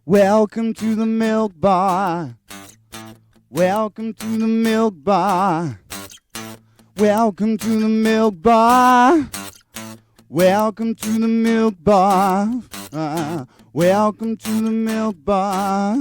Welcome to the milk bar. Welcome to the milk bar. Welcome to the milk bar. Welcome to the milk bar. Welcome to the milk bar.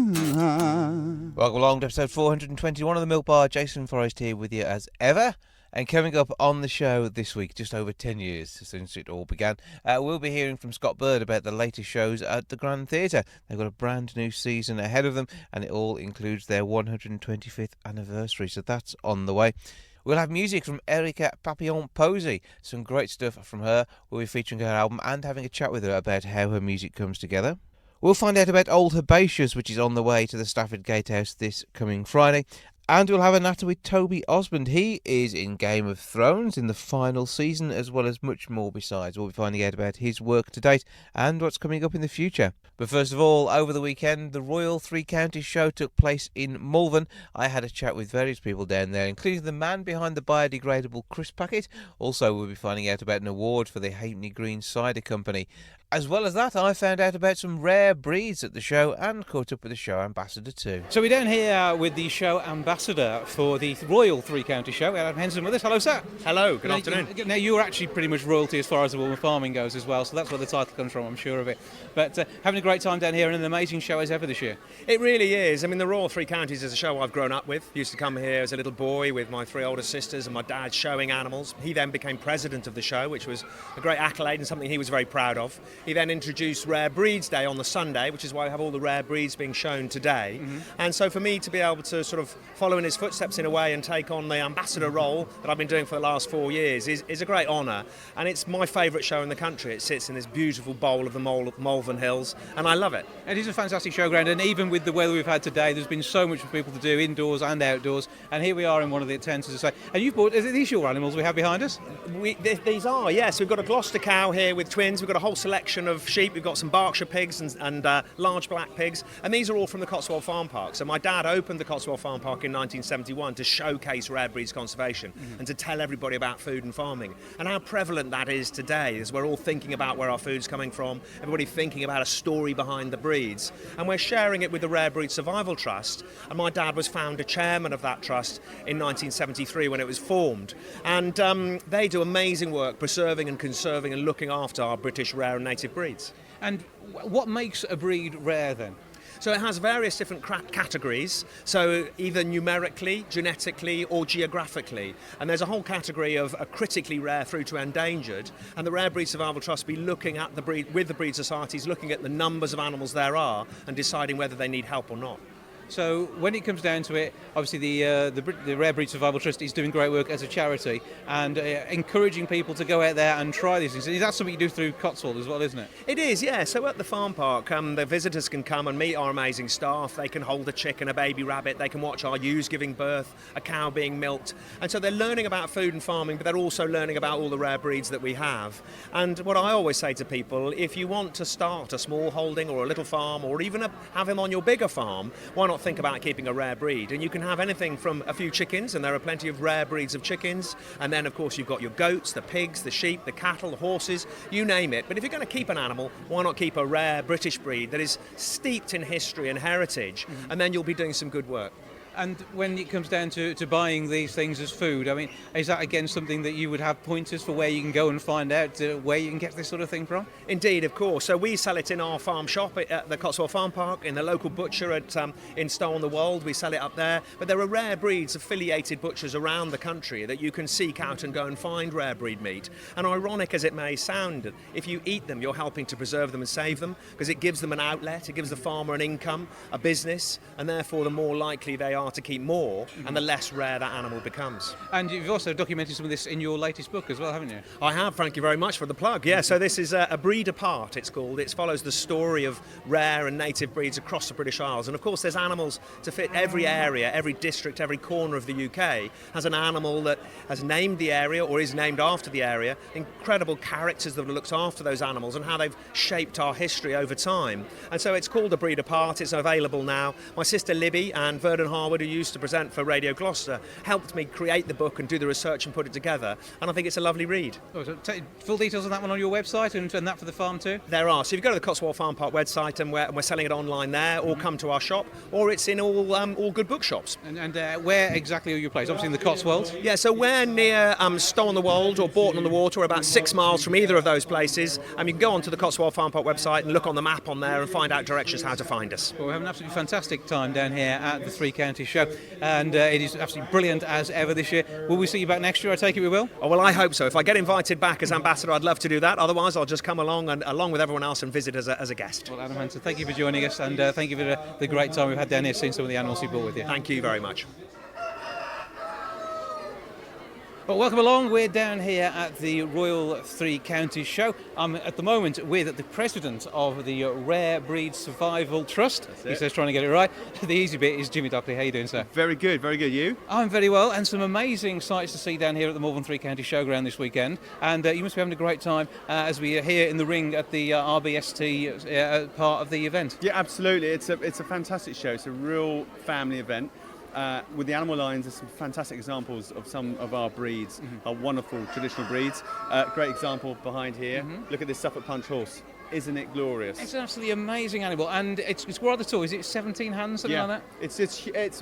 Welcome along to episode 421 of the Milk Bar. Jason Forrest here with you as ever. And coming up on the show this week, just over 10 years since it all began, we'll be hearing from Scott Bird about the latest shows at the Grand Theatre. They've got a brand new season ahead of them, and it all includes their 125th anniversary, so that's on the way. We'll have music from Erica Papillion Posey, some great stuff from her. We'll be featuring her album and having a chat with her about how her music comes together. We'll find out about Old Herbaceous, which is on the way to the Stafford Gate House this coming Friday. And we'll have an Actor with Toby Osmond. He is in Game of Thrones in the final season, as well as much more besides. We'll be finding out about his work to date and what's coming up in the future. But first of all, over the weekend, the Royal Three Counties show took place in Malvern. I had a chat with various people down there, including the man behind the biodegradable crisp packet. Also, we'll be finding out about an award for the Halfpenny Green Cider Company. As well as that, I found out about some rare breeds at the show and caught up with the show ambassador too. So we're down here with the show ambassador for the Royal Three Counties show, Adam Henson with us. Hello, sir. Hello, good afternoon. Now, you're actually pretty much royalty as far as the woman farming goes as well, so that's where the title comes from, I'm sure of it. But having a great time down here and an amazing show as ever this year. It really is. I mean, the Royal Three Counties is a show I've grown up with. Used to come here as a little boy with my three older sisters and my dad showing animals. He then became president of the show, which was a great accolade and something he was very proud of. He then introduced Rare Breeds Day on the Sunday, which is why we have all the rare breeds being shown today. Mm-hmm. And so for me to be able to sort of follow in his footsteps in a way and take on the ambassador role that I've been doing for the last 4 years is a great honour. And it's my favourite show in the country. It sits in this beautiful bowl of the Malvern Hills, and I love it. It is a fantastic showground, and even with the weather we've had today, there's been so much for people to do indoors and outdoors. And here we are in one of the tents, as I say. And you've bought, are these your animals we have behind us? These are, yes. We've got a Gloucester cow here with twins. We've got a whole selection of sheep. We've got some Berkshire pigs and large black pigs, and these are all from the Cotswold Farm Park. So my dad opened the Cotswold Farm Park in 1971 to showcase rare breeds conservation and to tell everybody about food and farming and how prevalent that is today, as we're all thinking about where our food's coming from, everybody thinking about a story behind the breeds, and we're sharing it with the Rare Breed Survival Trust. And my dad was founder chairman of that trust in 1973 when it was formed, and they do amazing work preserving and conserving and looking after our British rare and native breeds. And what makes a breed rare then? So it has various different categories, so either numerically, genetically or geographically. And there's a whole category of a critically rare through to endangered, and the Rare Breed Survival Trust be looking at the breed with the breed societies, looking at the numbers of animals there are and deciding whether they need help or not. So when it comes down to it, obviously the Rare Breed Survival Trust is doing great work as a charity and encouraging people to go out there and try these things. Is that something you do through Cotswold as well, isn't it? It is, yeah. So at the farm park, the visitors can come and meet our amazing staff. They can hold a chicken, a baby rabbit. They can watch our ewes giving birth, a cow being milked. And so they're learning about food and farming, but they're also learning about all the rare breeds that we have. And what I always say to people, if you want to start a small holding or a little farm or even have them on your bigger farm, why not think about keeping a rare breed? And you can have anything from a few chickens, and there are plenty of rare breeds of chickens, and then of course you've got your goats, the pigs, the sheep, the cattle, the horses, you name it. But if you're going to keep an animal, why not keep a rare British breed that is steeped in history and heritage, and then you'll be doing some good work. And when it comes down to buying these things as food, I mean, is that again something that you would have pointers for where you can go and find out where you can get this sort of thing from? Indeed, of course. So we sell it in our farm shop at the Cotswold Farm Park, in the local butcher in Stow-on-the-Wold. We sell it up there. But there are rare breeds affiliated butchers around the country that you can seek out and go and find rare breed meat. And ironic as it may sound, if you eat them, you're helping to preserve them and save them, because it gives them an outlet, it gives the farmer an income, a business, and therefore the more likely they are to keep more, and the less rare that animal becomes. And you've also documented some of this in your latest book as well, haven't you? I have, thank you very much for the plug. Yeah, so this is A Breed Apart, it's called. It follows the story of rare and native breeds across the British Isles. And of course there's animals to fit every area, every district, every corner of the UK has an animal that has named the area or is named after the area. Incredible characters that have looked after those animals and how they've shaped our history over time. And so it's called A Breed Apart. It's available now. My sister Libby and Verdon Harwood Howard, who used to present for Radio Gloucester, helped me create the book and do the research and put it together. And I think it's a lovely read. Oh, so full details on that one on your website and that for the farm too? There are. So if you go to the Cotswold Farm Park website and we're selling it online there, or come to our shop, or it's in all good bookshops. And where exactly are you placed? Obviously in the Cotswolds? Yeah, so we're near Stow on the Wold or Bourton on the Water. We're about 6 miles from either of those places. You can go onto the Cotswold Farm Park website and look on the map on there and find out directions how to find us. Well, we have an absolutely fantastic time down here at the Three Counties Show, and it is absolutely brilliant as ever this year. Will we see you back next year? I take it we will? Oh, well, I hope so. If I get invited back as ambassador, I'd love to do that. Otherwise, I'll just come along with everyone else and visit as a guest. Well, Adam Henson, thank you for joining us, and thank you for the great time we've had down here seeing some of the animals you brought with you. Thank you very much. Well, welcome along. We're down here at the Royal Three Counties Show. I'm at the moment with the president of the Rare Breed Survival Trust. He says trying to get it right. The easy bit is Jimmy Dockley. How are you doing, sir? Very good, very good. You? I'm very well, and some amazing sights to see down here at the Malvern Three Counties Showground this weekend. And you must be having a great time as we are here in the ring at the RBST part of the event. Yeah, absolutely. It's a fantastic show. It's a real family event. With the animal lines, there's some fantastic examples of some of our breeds, our wonderful traditional breeds. Great example behind here. Look at this Suffolk Punch horse. Isn't it glorious? It's an absolutely amazing animal, and it's rather tall. Is it 17 hands, something like that?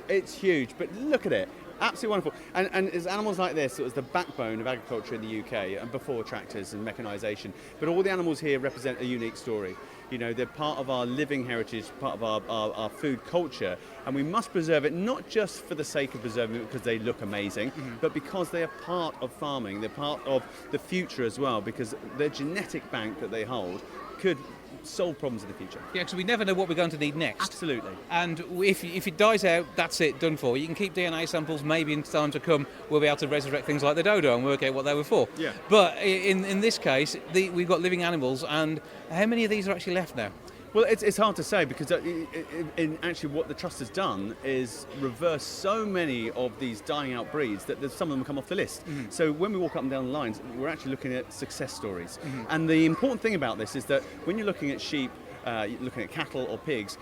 It's huge, but look at it. Absolutely wonderful. And it's animals like this that was the backbone of agriculture in the UK and before tractors and mechanisation. But all the animals here represent a unique story. You know, they're part of our living heritage, part of our food culture, and we must preserve it, not just for the sake of preserving it because they look amazing, but because they are part of farming. They're part of the future as well, because their genetic bank that they hold could solve problems in the future. Yeah, because we never know what we're going to need next. Absolutely. And if it dies out, that's it, done for. You can keep DNA samples, maybe in time to come we'll be able to resurrect things like the dodo and work out what they were for. Yeah. But in this case, we've got living animals, and how many of these are actually left now? Well, it's hard to say because in actually what the Trust has done is reverse so many of these dying out breeds that some of them come off the list. So when we walk up and down the lines, we're actually looking at success stories. And the important thing about this is that when you're looking at sheep, looking at cattle or pigs,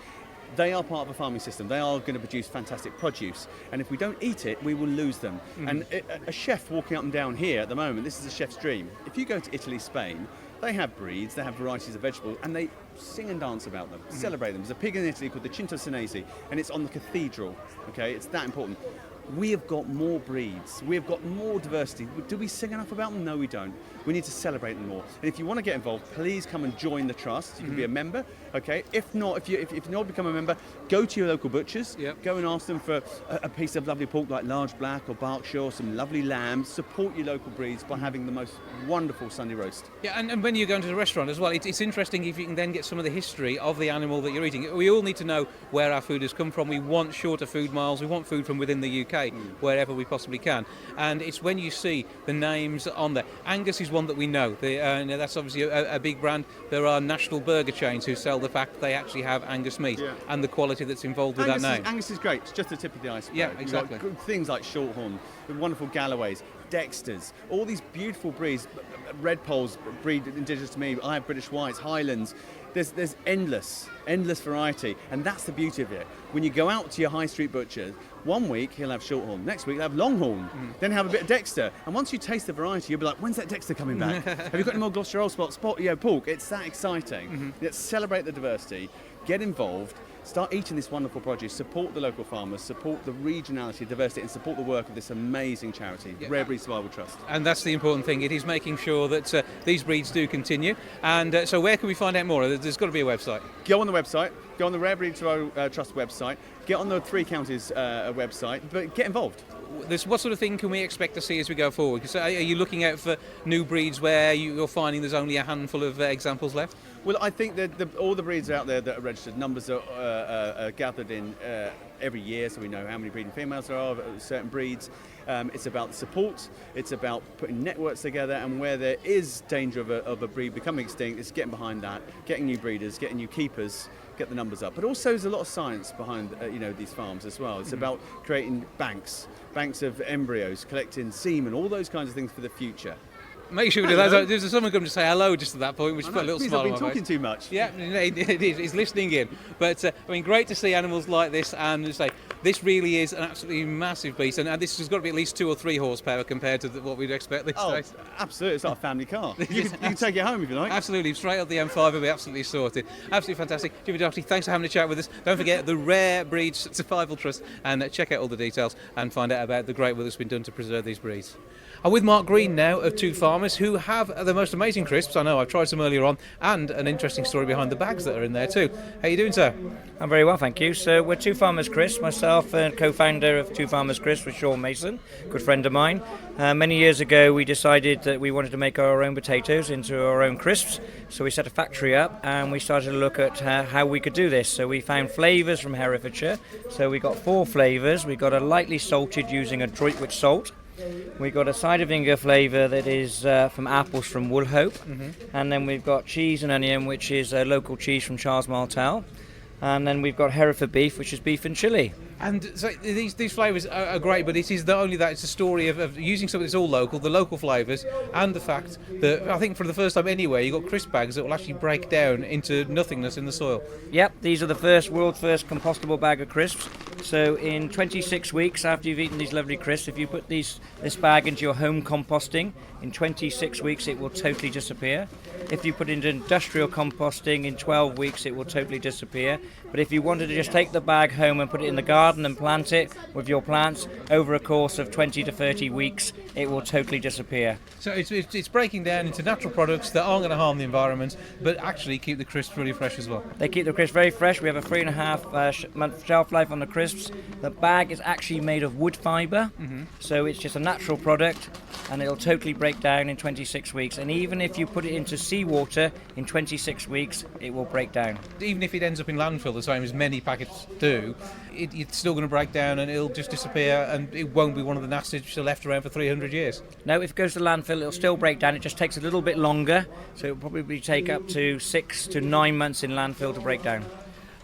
they are part of a farming system. They are going to produce fantastic produce. And if we don't eat it, we will lose them. And a chef walking up and down here at the moment, this is a chef's dream. If you go to Italy, Spain, they have breeds, they have varieties of vegetables, and they sing and dance about them, celebrate them. There's a pig in Italy called the Cinto Senesi, and it's on the cathedral, okay? It's that important. We have got more breeds, we have got more diversity. Do we sing enough about them? No, we don't. We need to celebrate them more. And if you want to get involved, please come and join the Trust. You can be a member, okay? If not, if you not become a member, go to your local butchers, go and ask them for a piece of lovely pork like large black or Berkshire, or some lovely lamb. Support your local breeds by having the most wonderful Sunday roast. Yeah, and when you go into the restaurant as well, it's interesting if you can then get some of the history of the animal that you're eating. We all need to know where our food has come from. We want shorter food miles. We want food from within the UK, wherever we possibly can. And it's when you see the names on there. Angus is one that we know. That's obviously a big brand. There are national burger chains who sell the fact they actually have Angus meat and the quality that's involved with that name. Angus is great. It's just the tip of the iceberg. Yeah, exactly. You've got things like Shorthorn, the wonderful Galloways, Dexters, all these beautiful breeds. Red Poles, breed indigenous to me. I have British Whites, Highlands. There's endless variety, and that's the beauty of it. When you go out to your high street butcher, one week he'll have Shorthorn, next week he'll have Longhorn, then have a bit of Dexter, and once you taste the variety, you'll be like, when's that Dexter coming back? Have you got any more Gloucester Old Spot, pork? It's that exciting. Let's celebrate the diversity, get involved, start eating this wonderful produce, support the local farmers, support the regionality, diversity, and support the work of this amazing charity, the Rare Breed Survival Trust. And that's the important thing. It is making sure that these breeds do continue. And so where can we find out more? There's got to be a website. Go on the website, go on the Rare Breed Survival Trust website, get on the Three Counties website, but get involved. What sort of thing can we expect to see as we go forward? Because are you looking out for new breeds where you're finding there's only a handful of examples left? Well, I think that all the breeds out there that are registered, numbers are gathered in every year, so we know how many breeding females there are of certain breeds. It's about the support, it's about putting networks together, and where there is danger of a breed becoming extinct, it's getting behind that, getting new breeders, getting new keepers, get the numbers up. But also there's a lot of science behind these farms as well. It's about creating banks of embryos, collecting semen, all those kinds of things for the future. Make sure we do that. There's someone come to say hello just at that point, which put a little smile on my face. I've been talking too much. Yeah, it is. He's listening in. But great to see animals like this, and say this really is an absolutely massive beast, and this has got to be at least 2 or 3 horsepower compared to what we'd expect these days. Absolutely, it's like a family car. You can take it home if you like. Absolutely, straight up the M5 will be absolutely sorted. Absolutely fantastic. Jimmy Doherty, thanks for having a chat with us. Don't forget the Rare Breeds Survival Trust, and check out all the details and find out about the great work that's been done to preserve these breeds. I'm with Mark Green now of Two Farmers, who have the most amazing crisps. I know, I've tried some earlier on, and an interesting story behind the bags that are in there too. How are you doing, sir? I'm very well, thank you. So we're Two Farmers Crisps, myself and co-founder of Two Farmers Crisps with Sean Mason, good friend of mine. Many years ago we decided that we wanted to make our own potatoes into our own crisps, so we set a factory up and we started to look at how we could do this. So we found flavours from Herefordshire, so we got 4 flavours. We got a lightly salted using a Droitwich salt. We got a cider vinegar flavour that is from apples from Woolhope, and then we've got cheese and onion, which is a local cheese from Charles Martel, and then we've got Hereford beef, which is beef and chilli. And so these flavours are great, but it is not only that, it's a story of using something that's all local, the local flavours, and the fact that I think for the first time anywhere you've got crisp bags that will actually break down into nothingness in the soil. Yep, these are the world's first compostable bag of crisps. So in 26 weeks after you've eaten these lovely crisps, if you put this bag into your home composting, in 26 weeks it will totally disappear. If you put it into industrial composting, in 12 weeks it will totally disappear. But if you wanted to just take the bag home and put it in the garden and plant it with your plants, over a course of 20 to 30 weeks it will totally disappear. So it's breaking down into natural products that aren't going to harm the environment, but actually keep the crisps really fresh as well. They keep the crisps very fresh. We have a 3.5 month shelf life on the crisps. The bag is actually made of wood fibre, so it's just a natural product, and it'll totally break down in 26 weeks. And even if you put it into seawater in 26 weeks, it will break down. Even if it ends up in landfill, the same as many packets do, it's still going to break down and it'll just disappear, and it won't be one of the nasties which are left around for 300 years. No, if it goes to landfill, it'll still break down. It just takes a little bit longer, so it'll probably take up to 6 to 9 months in landfill to break down.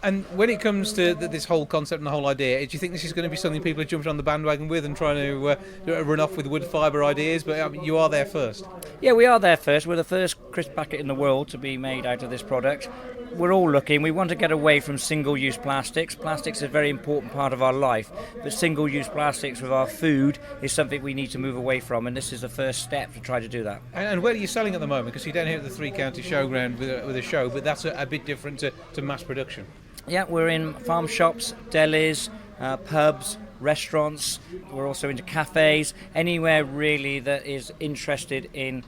And when it comes to this whole concept and the whole idea, do you think this is going to be something people are jumping on the bandwagon with and trying to run off with wood fibre ideas? But I mean, you are there first. Yeah, we are there first. We're the first crisp packet in the world to be made out of this product. We're all looking. We want to get away from single-use plastics. Plastics is a very important part of our life, but single-use plastics with our food is something we need to move away from, and this is the first step to try to do that. And where are you selling at the moment? Because you're down here at the Three County Showground with a show, but that's a bit different to mass production. Yeah, we're in farm shops, delis, pubs, restaurants. We're also into cafes, anywhere really that is interested in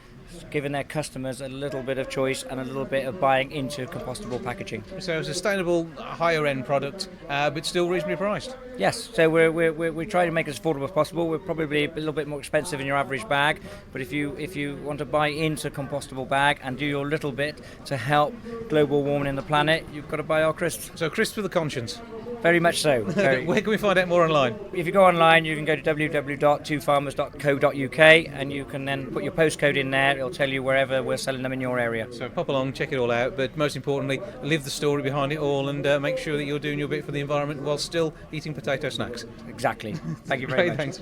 giving their customers a little bit of choice and a little bit of buying into compostable packaging. So a sustainable, higher end product, but still reasonably priced. Yes, so we're trying to make it as affordable as possible. We're probably a little bit more expensive than your average bag, but if you want to buy into a compostable bag and do your little bit to help global warming in the planet, you've got to buy our crisps. So crisps for the conscience. Very much so. Where can we find out more online? If you go online, you can go to www.twofarmers.co.uk and you can then put your postcode in there. It'll tell you wherever we're selling them in your area. So pop along, check it all out, but most importantly, live the story behind it all and make sure that you're doing your bit for the environment while still eating potato snacks. Exactly. Thank you very much. Thanks.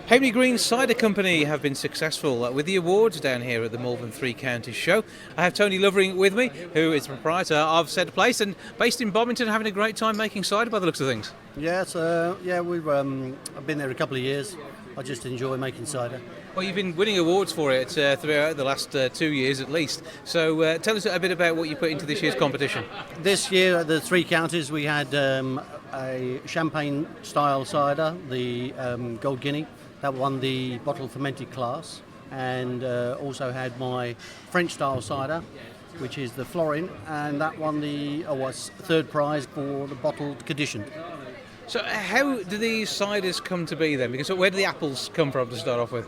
Hayley Green Cider Company have been successful with the awards down here at the Malvern Three Counties show. I have Tony Lovering with me, who is the proprietor of said place and based in Bovington, having a great time making cider by the looks of things. Yes, we've I've been there a couple of years. I just enjoy making cider. Well, you've been winning awards for it throughout the last 2 years at least. So tell us a bit about what you put into this year's competition. This year at the Three Counties we had a champagne style cider, the Gold Guinea, that won the bottle fermented class, and also had my French style cider, which is the Florin, and that won the third prize for the bottled condition. So how do these ciders come to be then? Because where do the apples come from to start off with?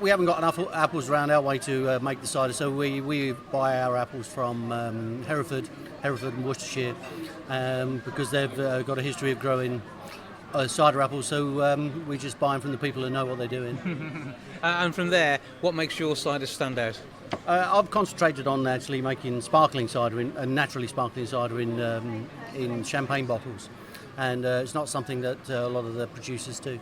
We haven't got enough apples around our way to make the cider, so we buy our apples from Hereford and Worcestershire, because they've got a history of growing cider apples, so we just buy them from the people who know what they're doing. And from there, what makes your ciders stand out? I've concentrated on actually making sparkling cider, naturally sparkling cider in champagne bottles, and it's not something that a lot of the producers do.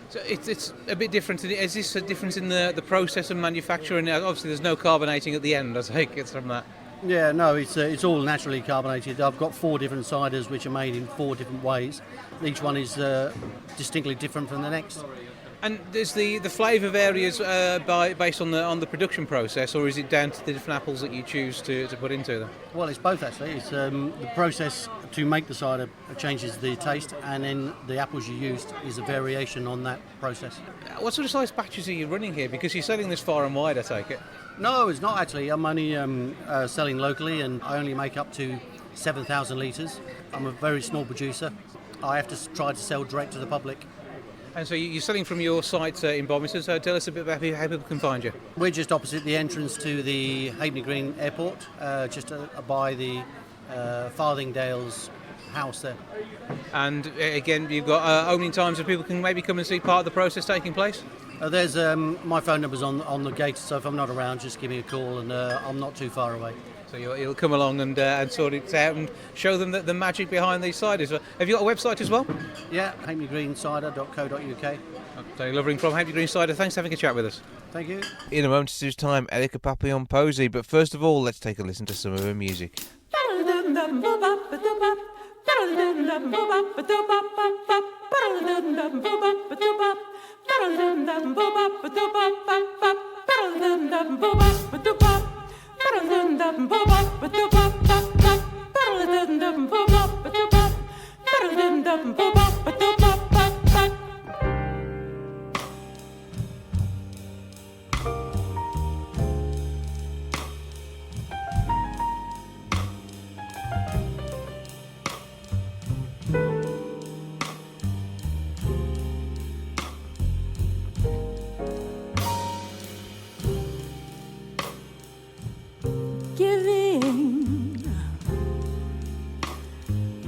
So it's a bit different. Is this a difference in the process of manufacturing? Obviously, there's no carbonating at the end. I take it from that. Yeah, no, it's all naturally carbonated. I've got 4 different ciders which are made in 4 different ways. Each one is distinctly different from the next. And is the flavour varies based on the production process, or is it down to the different apples that you choose to put into them? Well, it's both actually. It's the process to make the cider changes the taste, and then the apples you used is a variation on that process. What sort of size batches are you running here? Because you're selling this far and wide, I take it. No, it's not actually. I'm only selling locally, and I only make up to 7,000 litres. I'm a very small producer. I have to try to sell direct to the public. And so you're selling from your site in Bomington, so tell us a bit about how people can find you. We're just opposite the entrance to the Hackney Green Airport, just by the Farthingdale's house there. And again, you've got opening times so people can maybe come and see part of the process taking place? There's my phone number's on the gate, so if I'm not around, just give me a call, and I'm not too far away. So you'll come along and sort it out and show them the magic behind these ciders. Have you got a website as well? Yeah, hackneygreencider.co.uk. So lovely from Hackney Green Cider. Thanks for having a chat with us. Thank you. In a moment's time, Erica Papillion Posey. But first of all, let's take a listen to some of her music.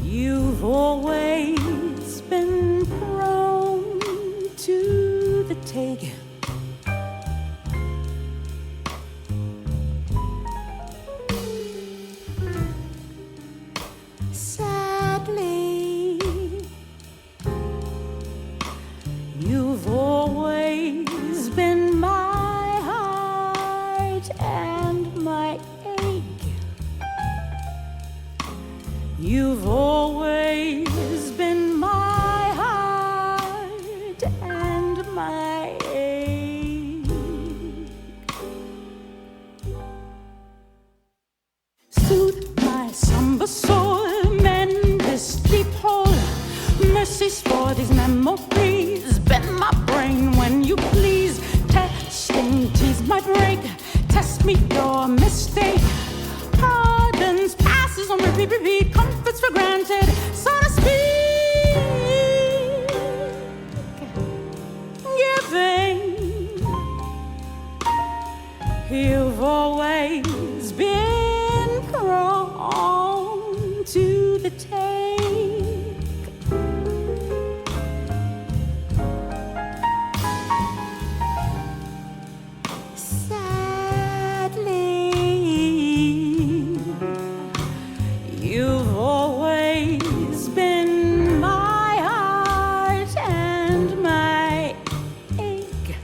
You've always been prone to the take. Sadly, you've always been my heart and my ache. You've always been my heart and my ache. Soothe my somber soul, mend this deep hole. Mercies for these memories, bend my brain when you please. Testing tease my break, test me your mistake. Pardons, passes on repeat, comforts for granted, so to speak. Giving, you've always been prone to the take. You've always been my heart and my ache.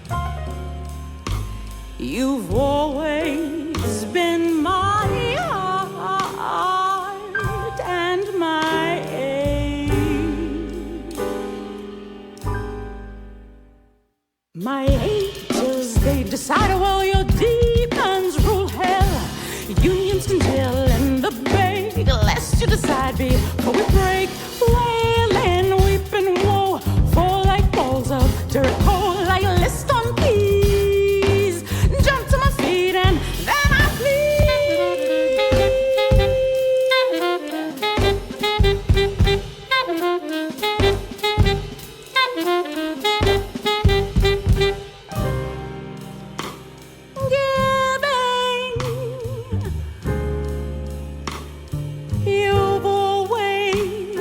You've always been my heart and my ache. My angels, they decide well your demons rule hell. Unions can tell in the bay. Lest you decide before we break, wailing, weeping, woe, fall like balls of Jericho, like a list on keys. Jump to my feet and then I You've always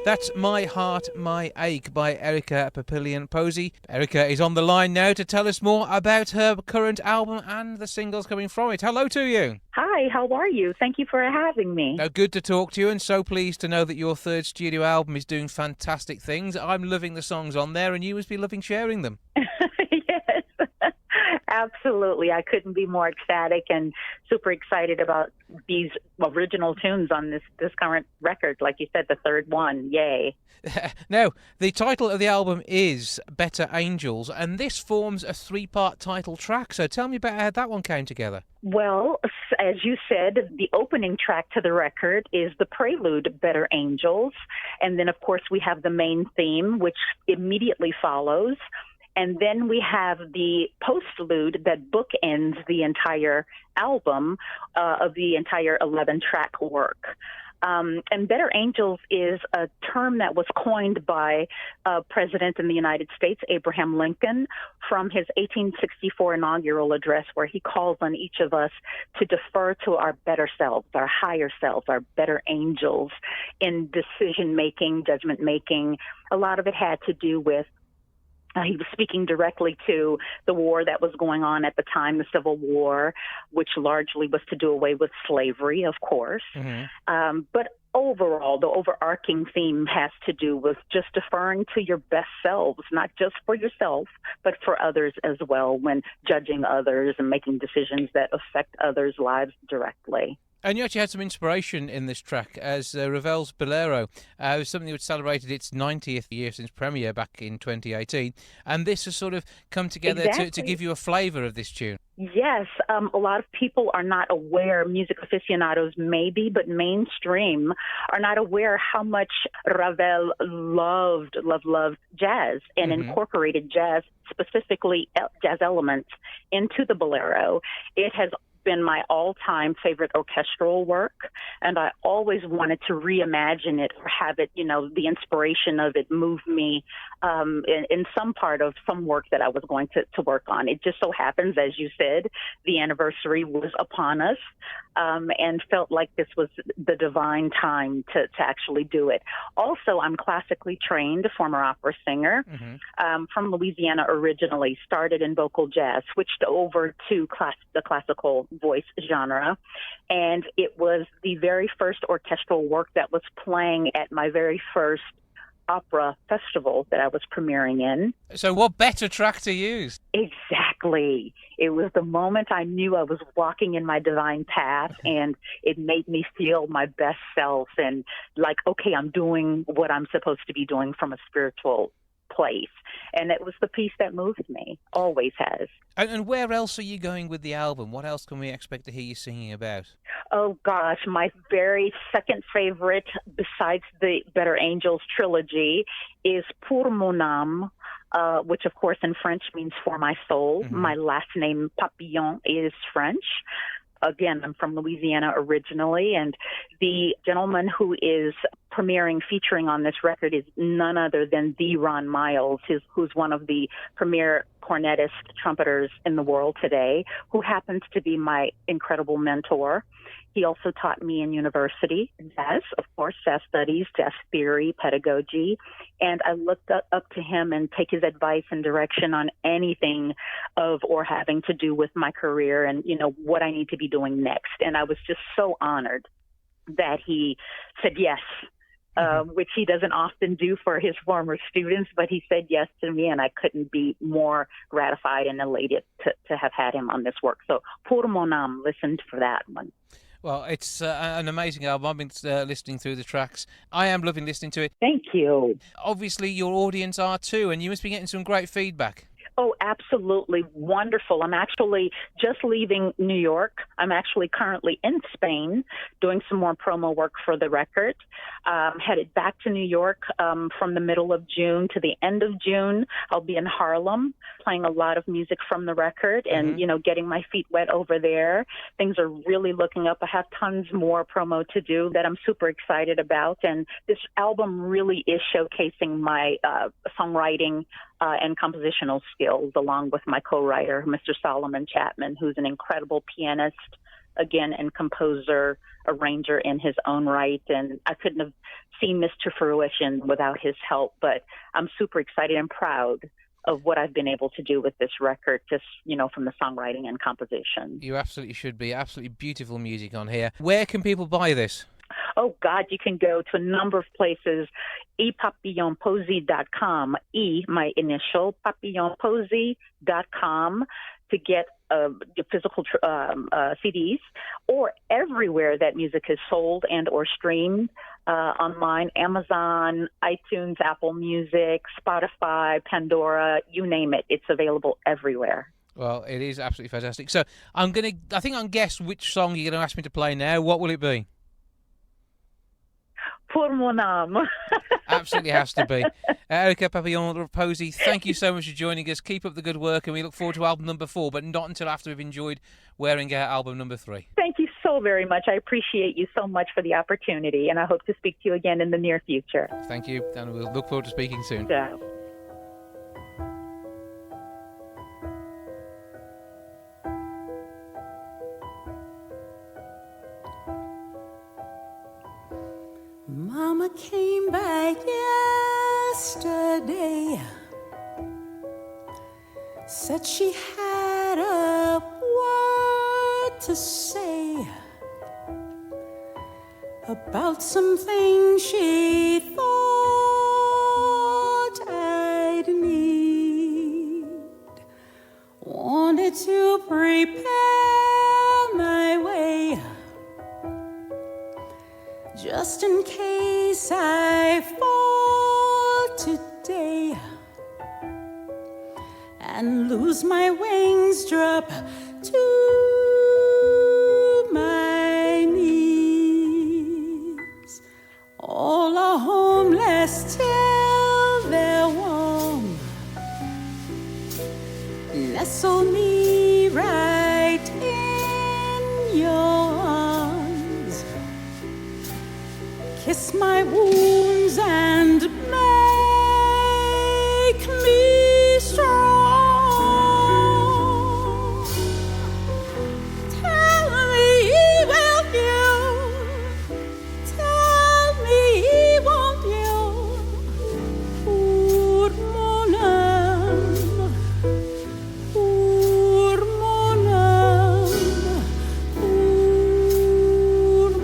That's My Heart, My Ache by Erica Papillion Posey. Erica is on the line now to tell us more about her current album and the singles coming from it. Hello to you. Hi, how are you? Thank you for having me. Now, good to talk to you, and so pleased to know that your third studio album is doing fantastic things. I'm loving the songs on there, and you must be loving sharing them. Yes, absolutely. I couldn't be more ecstatic and super excited about these original tunes on this current record. Like you said, the third one. Yay. Now, the title of the album is Better Angels, and this forms a three-part title track. So tell me about how that one came together. Well, as you said, the opening track to the record is the prelude, Better Angels. And then, of course, we have the main theme, which immediately follows. And then we have the postlude that bookends the entire album of the entire 11-track work. And Better Angels is a term that was coined by President in the United States, Abraham Lincoln, from his 1864 inaugural address, where he calls on each of us to defer to our better selves, our higher selves, our better angels in decision-making, judgment-making. A lot of it had to do with he was speaking directly to the war that was going on at the time, the Civil War, which largely was to do away with slavery, of course. Mm-hmm. But overall, the overarching theme has to do with just deferring to your best selves, not just for yourself, but for others as well, when judging others and making decisions that affect others' lives directly. And you actually had some inspiration in this track, as Ravel's Bolero was something that celebrated its 90th year since premiere back in 2018. And this has sort of come together to give you a flavour of this tune. Yes, a lot of people are not aware, music aficionados maybe, but mainstream are not aware how much Ravel loved jazz and incorporated jazz, specifically jazz elements, into the Bolero. It has been my all-time favorite orchestral work, and I always wanted to reimagine it or have it, the inspiration of it move me in some part of some work that I was going to work on. It just so happens, as you said, the anniversary was upon us, and felt like this was the divine time to actually do it. Also, I'm classically trained, a former opera singer, from Louisiana originally, started in vocal jazz, switched over to the classical voice genre, and it was the very first orchestral work that was playing at my very first opera festival that I was premiering in. So what better track to use? Exactly. It was the moment I knew I was walking in my divine path, and it made me feel my best self and like, okay, I'm doing what I'm supposed to be doing from a spiritual place. And it was the piece that moved me, always has. And where else are you going with the album? What else can we expect to hear you singing about? Oh, gosh, my very second favorite, besides the Better Angels trilogy, is Pour Mon Âme, which, of course, in French means for my soul. My last name, Papillion, is French. Again, I'm from Louisiana originally, and the gentleman who is premiering, featuring on this record is none other than the Ron Miles, who's one of the premier cornetist trumpeters in the world today, who happens to be my incredible mentor. He also taught me in university jazz, of course, jazz studies, jazz theory, pedagogy, and I looked up to him and take his advice and direction on anything of or having to do with my career and, what I need to be doing next. And I was just so honored that he said yes, which he doesn't often do for his former students, but he said yes to me, and I couldn't be more gratified and elated to have had him on this work. So Pour Mon Âme, listened for that one. Well, it's an amazing album. I've been listening through the tracks. I am loving listening to it. Thank you. Obviously, your audience are too, and you must be getting some great feedback. Oh, absolutely wonderful. I'm actually just leaving New York. I'm actually currently in Spain doing some more promo work for the record. Headed back to New York from the middle of June to the end of June. I'll be in Harlem playing a lot of music from the record and, getting my feet wet over there. Things are really looking up. I have tons more promo to do that I'm super excited about. And this album really is showcasing my songwriting and compositional skills, along with my co-writer, Mr. Solomon Chapman, who's an incredible pianist, again, and composer, arranger in his own right. And I couldn't have seen this to fruition without his help. But I'm super excited and proud of what I've been able to do with this record, just, from the songwriting and composition. You absolutely should be. Absolutely beautiful music on here. Where can people buy this? Oh, God, you can go to a number of places. papillionposey.com, my initial, papillionposey.com, to get physical CDs, or everywhere that music is sold and or streamed online, Amazon, iTunes, Apple Music, Spotify, Pandora, you name it. It's available everywhere. Well, it is absolutely fantastic. So I think I'll guess which song you're going to ask me to play now. What will it be? Pour mon âme. Absolutely has to be. Erica Papillion Posey, thank you so much for joining us. Keep up the good work, and we look forward to album number 4, but not until after we've enjoyed wearing out album number 3. Thank you so very much. I appreciate you so much for the opportunity, and I hope to speak to you again in the near future. Thank you, and we'll look forward to speaking soon. Yeah. Mama came back yesterday, said she had a word to say about some things she thought I'd need. Wanted to prepare my way, just in case I fall today and lose my wings, drop to my knees. All are homeless till they're warm. Nestle me right in your arms. Kiss my wounds and make me strong. Tell me, will you? Tell me, won't you? Pour mon âme, pour mon âme, pour mon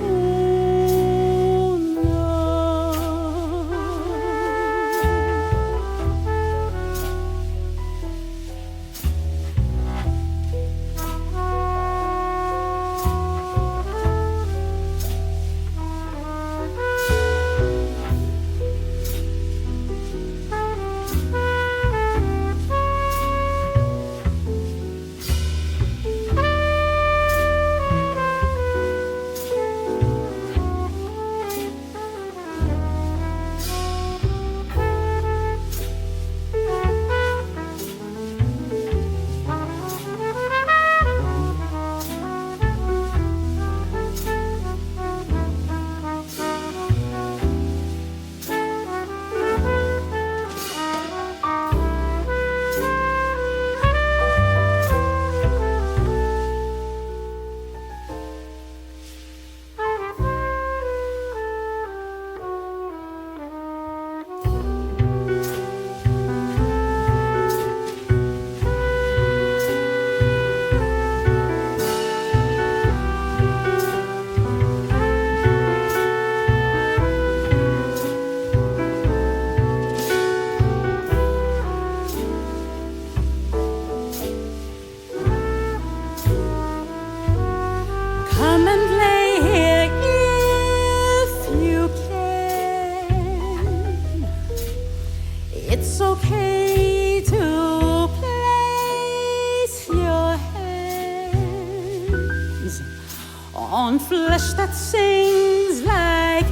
on flesh that sings like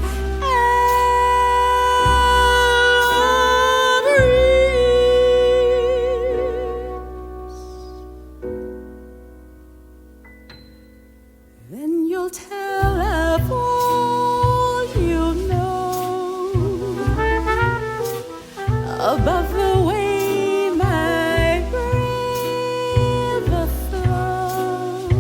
then you'll tell of all you know above the way my river flows.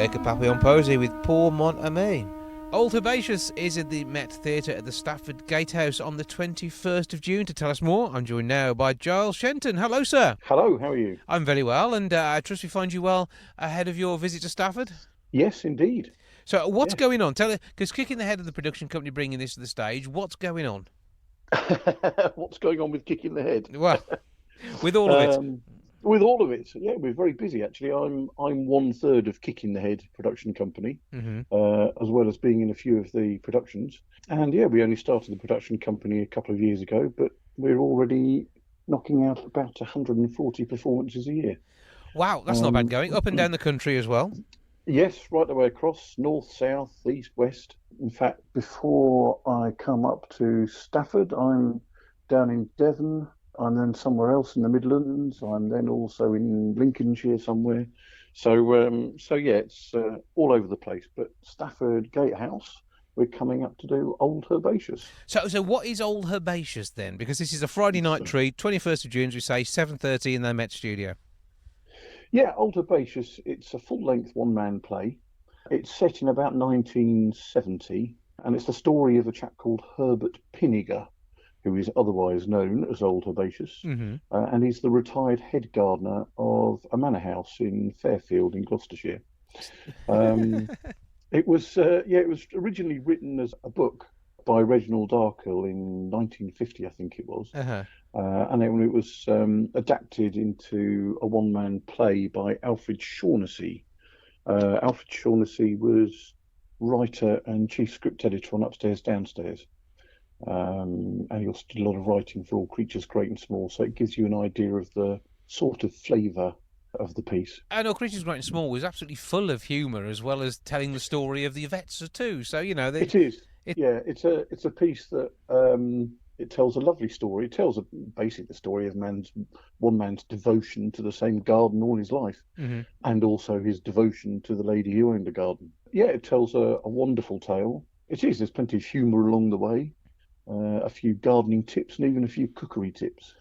Erica Papillion Posey with Poor Mon Ami. Old Herbaceous is at the Met Theatre at the Stafford Gate House on the 21st of June. To tell us more, I'm joined now by Giles Shenton. Hello, sir. Hello, how are you? I'm very well, and I trust we find you well ahead of your visit to Stafford. Yes, indeed. So what's going on? Tell us, because Kicking the Head of the production company bringing this to the stage, what's going on? What's going on with Kicking the Head? Well, with all of it. With all of it, yeah, we're very busy actually. I'm 1/3 of Kicking the Head production company, as well as being in a few of the productions. And yeah, we only started the production company a couple of years ago, but we're already knocking out about 140 performances a year. Wow, that's not bad going. Up and down the country as well. Yes, right the way across, north, south, east, west. In fact, before I come up to Stafford, I'm down in Devon. I'm then somewhere else in the Midlands. I'm then also in Lincolnshire somewhere. So yeah, it's all over the place. But Stafford Gate House, we're coming up to do Old Herbaceous. So what is Old Herbaceous then? Because this is a Friday night treat, 21st of June, as we say, 7:30 in the Met Studio. Yeah, Old Herbaceous, it's a full-length one-man play. It's set in about 1970, and it's the story of a chap called Herbert Pinniger, who is otherwise known as Old Herbaceous, and he's the retired head gardener of a manor house in Fairfield in Gloucestershire. It was originally written as a book by Reginald Arkell in 1950, I think it was, and then it was adapted into a one-man play by Alfred Shaughnessy. Alfred Shaughnessy was writer and chief script editor on Upstairs Downstairs. And he also did a lot of writing for All Creatures Great and Small, so it gives you an idea of the sort of flavour of the piece. And All Creatures Great and Small was absolutely full of humour, as well as telling the story of the vets too. So you know, it is. Yeah, it's a piece that it tells a lovely story. It tells basically the story of one man's devotion to the same garden all his life, and also his devotion to the lady who owned the garden. Yeah, it tells a wonderful tale. It is. There's plenty of humour along the way. A few gardening tips and even a few cookery tips.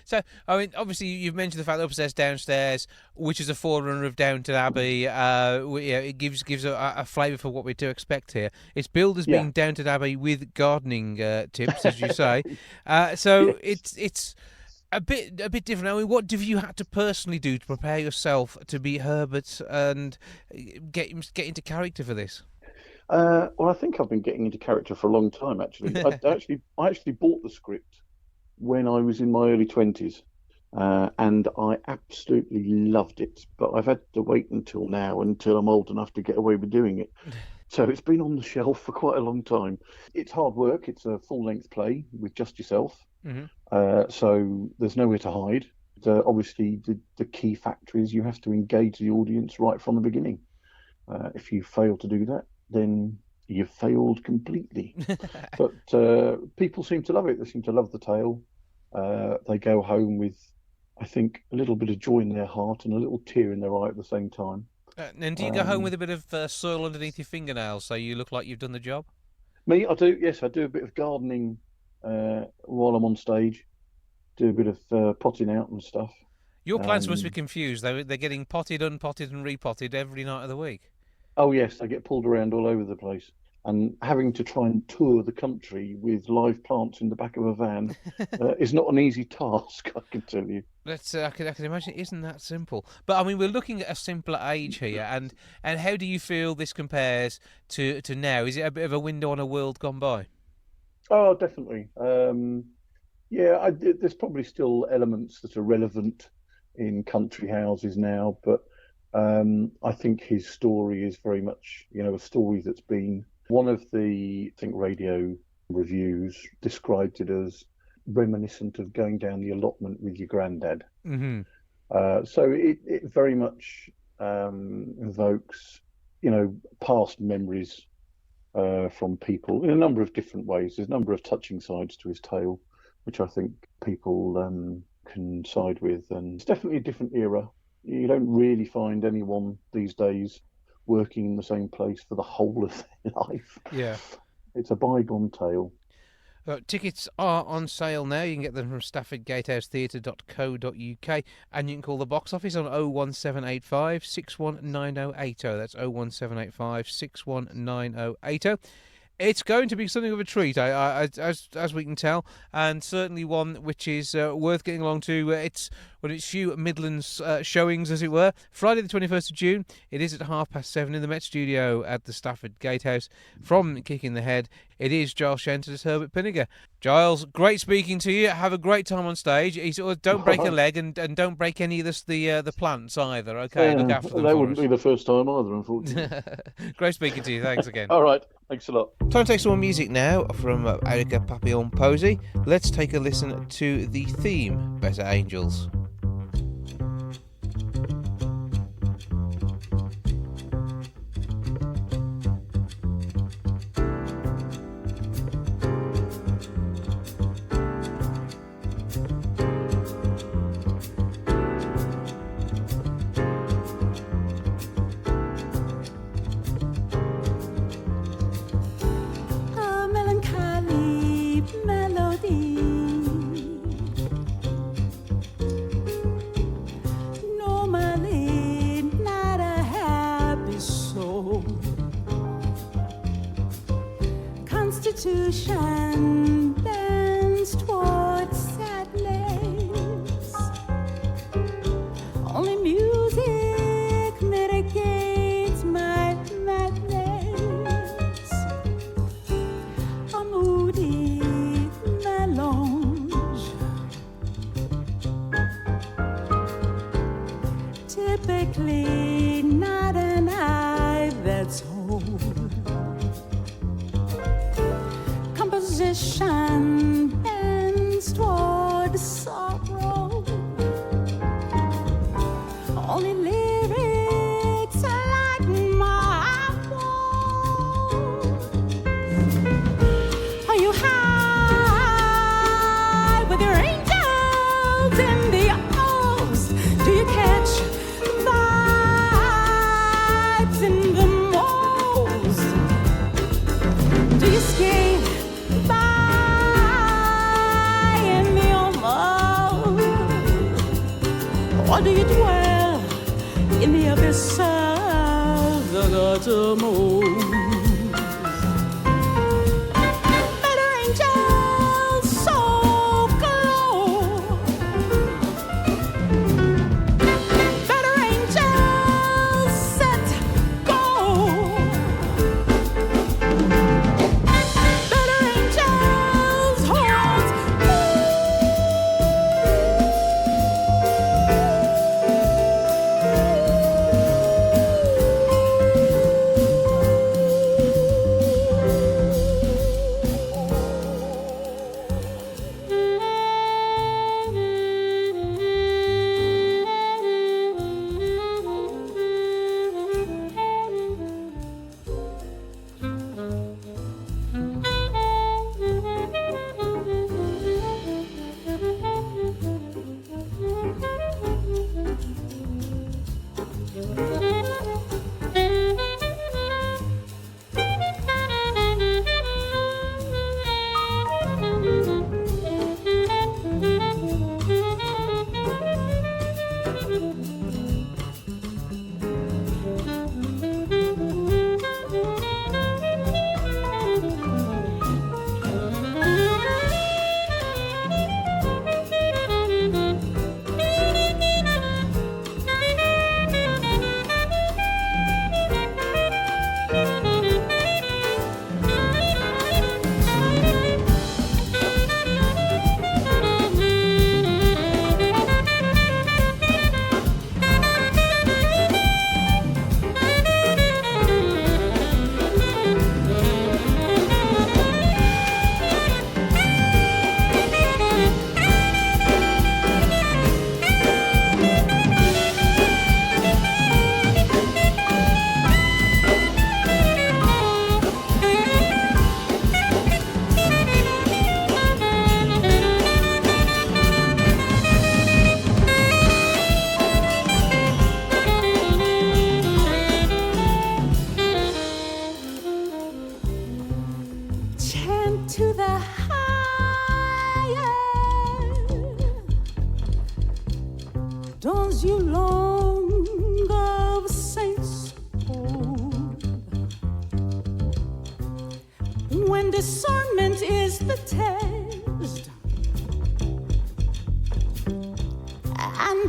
So, I mean, obviously you've mentioned the fact that Upstairs Downstairs, which is a forerunner of Downton Abbey, it gives a flavour for what we do expect here. It's billed as being Downton Abbey with gardening tips, as you say. So it's a bit different. I mean, what have you had to personally do to prepare yourself to be Herbert and get into character for this? Well, I think I've been getting into character for a long time, actually. I actually bought the script when I was in my early 20s, and I absolutely loved it. But I've had to wait until I'm old enough to get away with doing it. So it's been on the shelf for quite a long time. It's hard work. It's a full-length play with just yourself. So there's nowhere to hide. Obviously, the key factor is you have to engage the audience right from the beginning. If you fail to do that, then you've failed completely. But people seem to love it. They seem to love the tale. They go home with, I think, a little bit of joy in their heart and a little tear in their eye at the same time. And do you go home with a bit of soil underneath your fingernails so you look like you've done the job? Me, I do. Yes, I do a bit of gardening while I'm on stage. Do a bit of potting out and stuff. Your plants must be confused. They're getting potted, unpotted and repotted every night of the week. Oh yes, they get pulled around all over the place, and having to try and tour the country with live plants in the back of a van is not an easy task, I can tell you. I can imagine it isn't that simple. But I mean, we're looking at a simpler age here, and how do you feel this compares to now? Is it a bit of a window on a world gone by? Oh, definitely. There's probably still elements that are relevant in country houses now, but I think his story is very much, a story that's been one of the, I think, radio reviews described it as reminiscent of going down the allotment with your granddad. So it very much evokes, past memories from people in a number of different ways. There's a number of touching sides to his tale, which I think people can side with. And it's definitely a different era. You don't really find anyone these days working in the same place for the whole of their life. Yeah. It's a bygone tale. Tickets are on sale now. You can get them from staffordgatehousetheatre.co.uk, and you can call the box office on 01785 619080. That's 01785 619080. It's going to be something of a treat, as we can tell, and certainly one which is worth getting along to. It's Hugh Midland's showings, as it were. Friday the 21st of June. It is at 7:30 in the Met Studio at the Stafford Gate House. From Kick in the Head, it is Giles Shenton as Herbert Pinniger. Giles, great speaking to you. Have a great time on stage. Don't break a leg and don't break any of the plants either. Okay, look after them. That wouldn't be the first time either, unfortunately. Great speaking to you. Thanks again. All right, thanks a lot. Time to take some more music now from Erica Papillion Posey. Let's take a listen to the theme, Better Angels. Constitution bends toward sadness. Only music mitigates my madness. A moody melange, typically not an eye that's whole. Composition bends toward sorrow. Only lyrics like my woe. Are you high with your angels in the O's? Do you catch vibes in the moles? Do you skate or do you dwell in the abyss of the guttermost? Better angels so glow. Better angels set go. Better angels hold.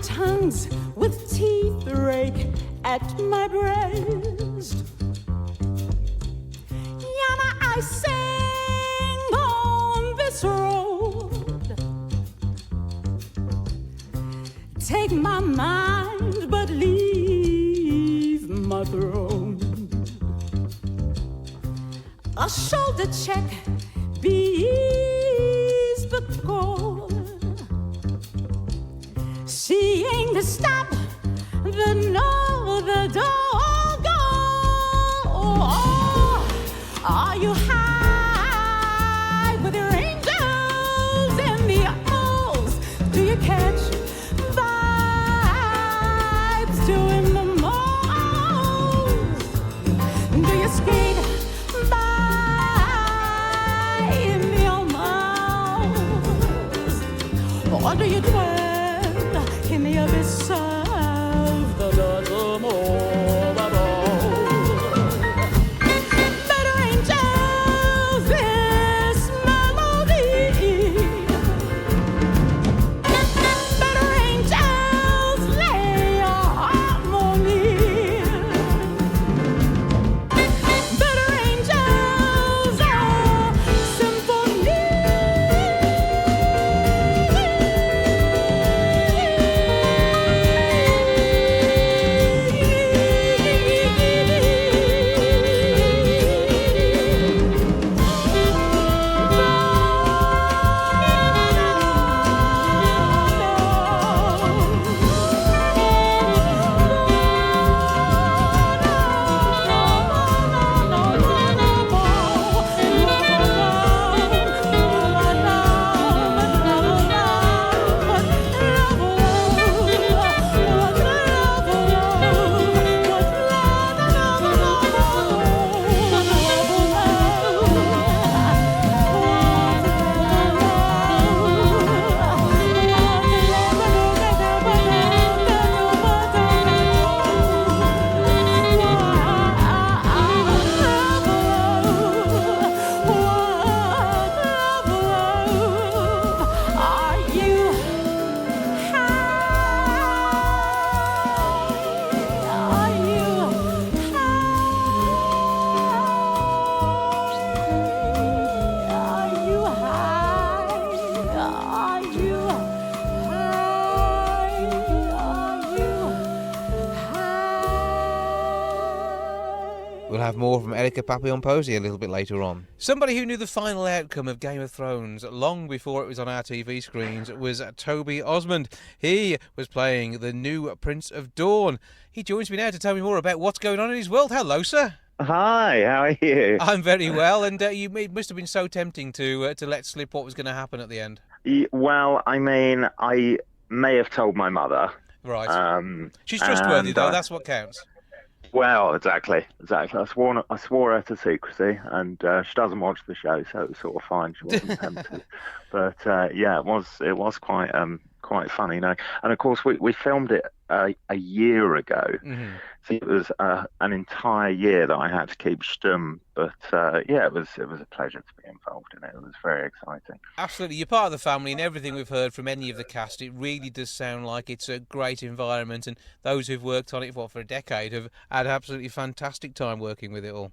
tongues with teeth rake at my breast. Yana, I sing on this road. Take my mind, but leave my throne. A shoulder check, bees but gold. Seeing the stop, the no, the dog. Are you high with your angels in the O's? Do you catch vibes doing the most? Do you skate by in the almost? Or do you dwell in the abyss of the bottom better angels, this melody. Better angels, lay your harmony. Better angels, a symphony. We'll have more from Erica Papillion Posey a little bit later on. Somebody who knew the final outcome of Game of Thrones long before it was on our TV screens was Toby Osmond. He was playing the new Prince of Dawn. He joins me now to tell me more about what's going on in his world. Hello, sir. Hi, how are you? I'm very well, and it must have been so tempting to let slip what was going to happen at the end. Well, I mean, I may have told my mother. Right. She's trustworthy, though. That's what counts. Well, exactly. I swore her to secrecy, and she doesn't watch the show, so it was sort of fine. She wasn't tempted. But yeah, it was quite funny, you know. And of course, we filmed it a year ago. Mm-hmm. So it was an entire year that I had to keep stum. But yeah, it was a pleasure to be involved in it. It was very exciting. Absolutely, you're part of the family, and everything we've heard from any of the cast, it really does sound like it's a great environment. And those who've worked on it for a decade have had absolutely fantastic time working with it all.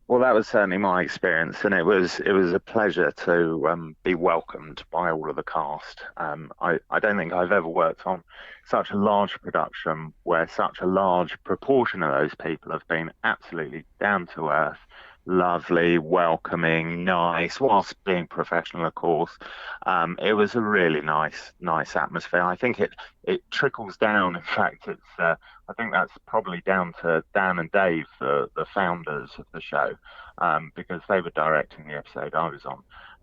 Well, that was certainly my experience, and it was a pleasure to be welcomed by all of the cast. I don't think I've ever worked on such a large production where such a large proportion of those people have been absolutely down to earth, lovely, welcoming, nice, whilst being professional, of course. It was a really nice atmosphere. I think it trickles down. In fact, I think that's probably down to Dan and Dave, the founders of the show, because they were directing the episode I was on.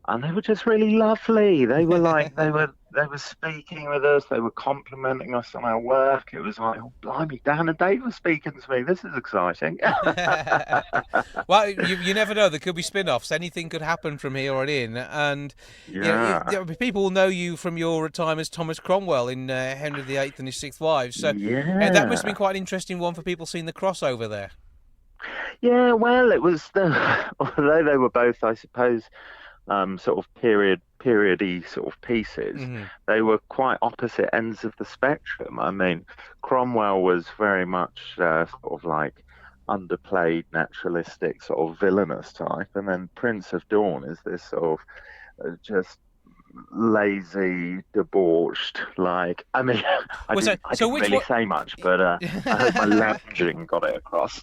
And they were just really lovely. They were like, they were speaking with us. They were complimenting us on our work. It was like, oh, blimey, Dan and Dave were speaking to me. This is exciting. Well, you never know. There could be spin-offs. Anything could happen from here on in. And people will know you from your time as Thomas Cromwell in Henry VIII and his Sixth Wives. So that must have been quite an interesting one for people seeing the crossover there. Yeah, well, it was although they were both, I suppose, sort of periody sort of pieces, they were quite opposite ends of the spectrum. I mean, Cromwell was very much sort of like underplayed, naturalistic, sort of villainous type, and then Prince of Dawn is this sort of just lazy, debauched, like, I mean, I didn't really say much, but I hope my lounging got it across.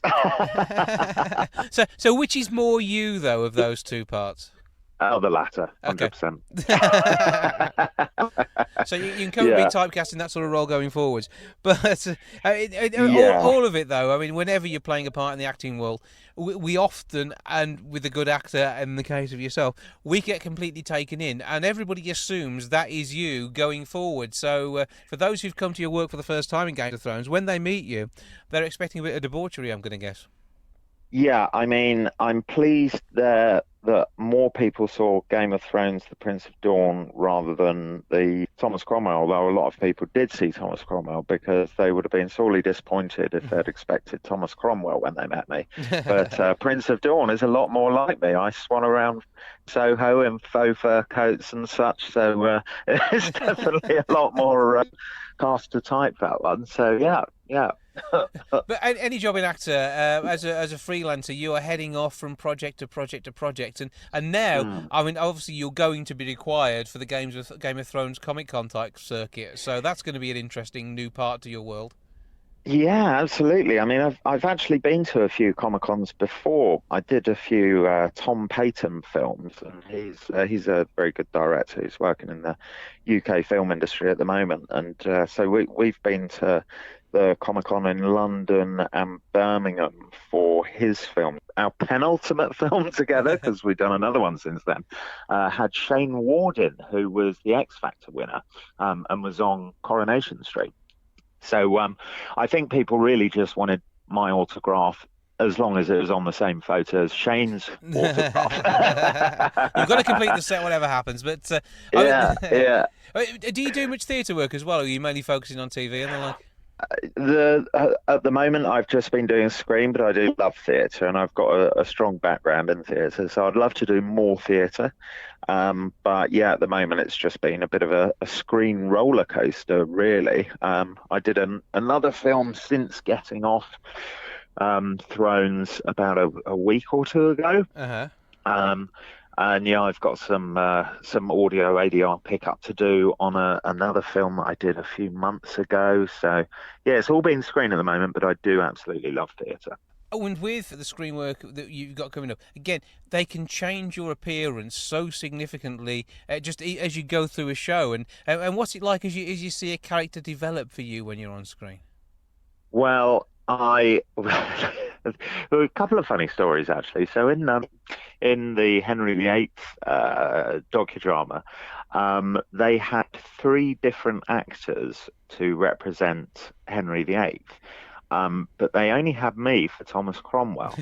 So which is more you, though, of those two parts? Oh, the latter, 100%. So you can come and be typecast in that sort of role going forwards. But all of it, though, I mean, whenever you're playing a part in the acting world, we often, and with a good actor, in the case of yourself, we get completely taken in, and everybody assumes that is you going forward. So for those who've come to your work for the first time in Game of Thrones, when they meet you, they're expecting a bit of debauchery, I'm going to guess. Yeah, I mean, I'm pleased that more people saw Game of Thrones, The Prince of Dawn, rather than the Thomas Cromwell, although a lot of people did see Thomas Cromwell because they would have been sorely disappointed if they'd expected Thomas Cromwell when they met me. But Prince of Dawn is a lot more like me. I swan around Soho in faux fur coats and such, so it's definitely a lot more cast to type, that one. So, yeah. But any job in actor, as a freelancer, you are heading off from project to project to project, and now, I mean, obviously you're going to be required for the Game of Thrones Comic-Con type circuit, so that's going to be an interesting new part to your world. Yeah, absolutely. I mean, I've actually been to a few Comic-Cons before. I did a few Tom Payton films, and he's a very good director. He's working in the UK film industry at the moment, and so we've been to the Comic-Con in London and Birmingham for his film. Our penultimate film together, because we've done another one since then, had Shane Warden, who was the X Factor winner, and was on Coronation Street. So I think people really just wanted my autograph, as long as it was on the same photo as Shane's autograph. You've got to complete the set whatever happens, but yeah. Do you do much theatre work as well, or are you mainly focusing on TV and the like? At the moment, I've just been doing screen, but I do love theatre, and I've got a strong background in theatre, so I'd love to do more theatre. But yeah, at the moment, it's just been a bit of a screen roller coaster, really. I did another film since getting off Thrones about a week or two ago. And yeah, I've got some audio ADR pickup to do on another film that I did a few months ago. So yeah, it's all been screen at the moment, but I do absolutely love theatre. Oh, and with the screen work that you've got coming up, again, they can change your appearance so significantly just as you go through a show. And what's it like as you see a character develop for you when you're on screen? Well, there were a couple of funny stories, actually. So in the Henry VIII docudrama, they had 3 different actors to represent Henry VIII. But they only had me for Thomas Cromwell.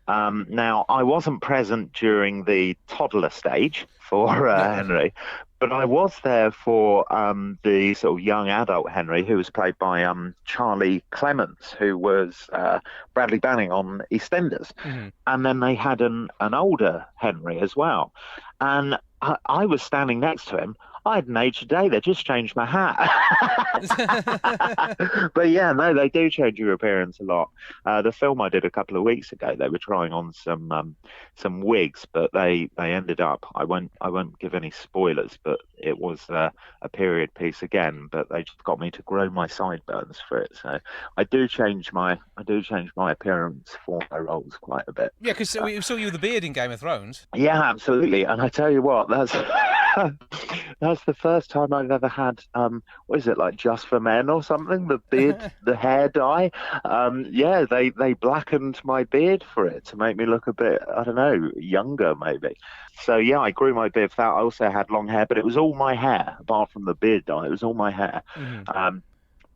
Now, I wasn't present during the toddler stage for Henry, but I was there for the sort of young adult Henry, who was played by Charlie Clements, who was Bradley Banning on EastEnders. And then they had an older Henry as well. And I was standing next to him. I hadn't aged a day. They just changed my hat. But yeah, no, they do change your appearance a lot. The film I did a couple of weeks ago, they were trying on some wigs, but they ended up. I won't give any spoilers, but it was a period piece again. But they just got me to grow my sideburns for it. So I do change my appearance for my roles quite a bit. Yeah, because we saw you with the beard in Game of Thrones. Yeah, absolutely. And I tell you what, that's the first time I've ever had, what is it, like Just for Men or something? The beard, the hair dye. Yeah, they blackened my beard for it to make me look a bit, I don't know, younger maybe. So yeah, I grew my beard for that. I also had long hair, but it was all my hair, apart from the beard dye. It was all my hair.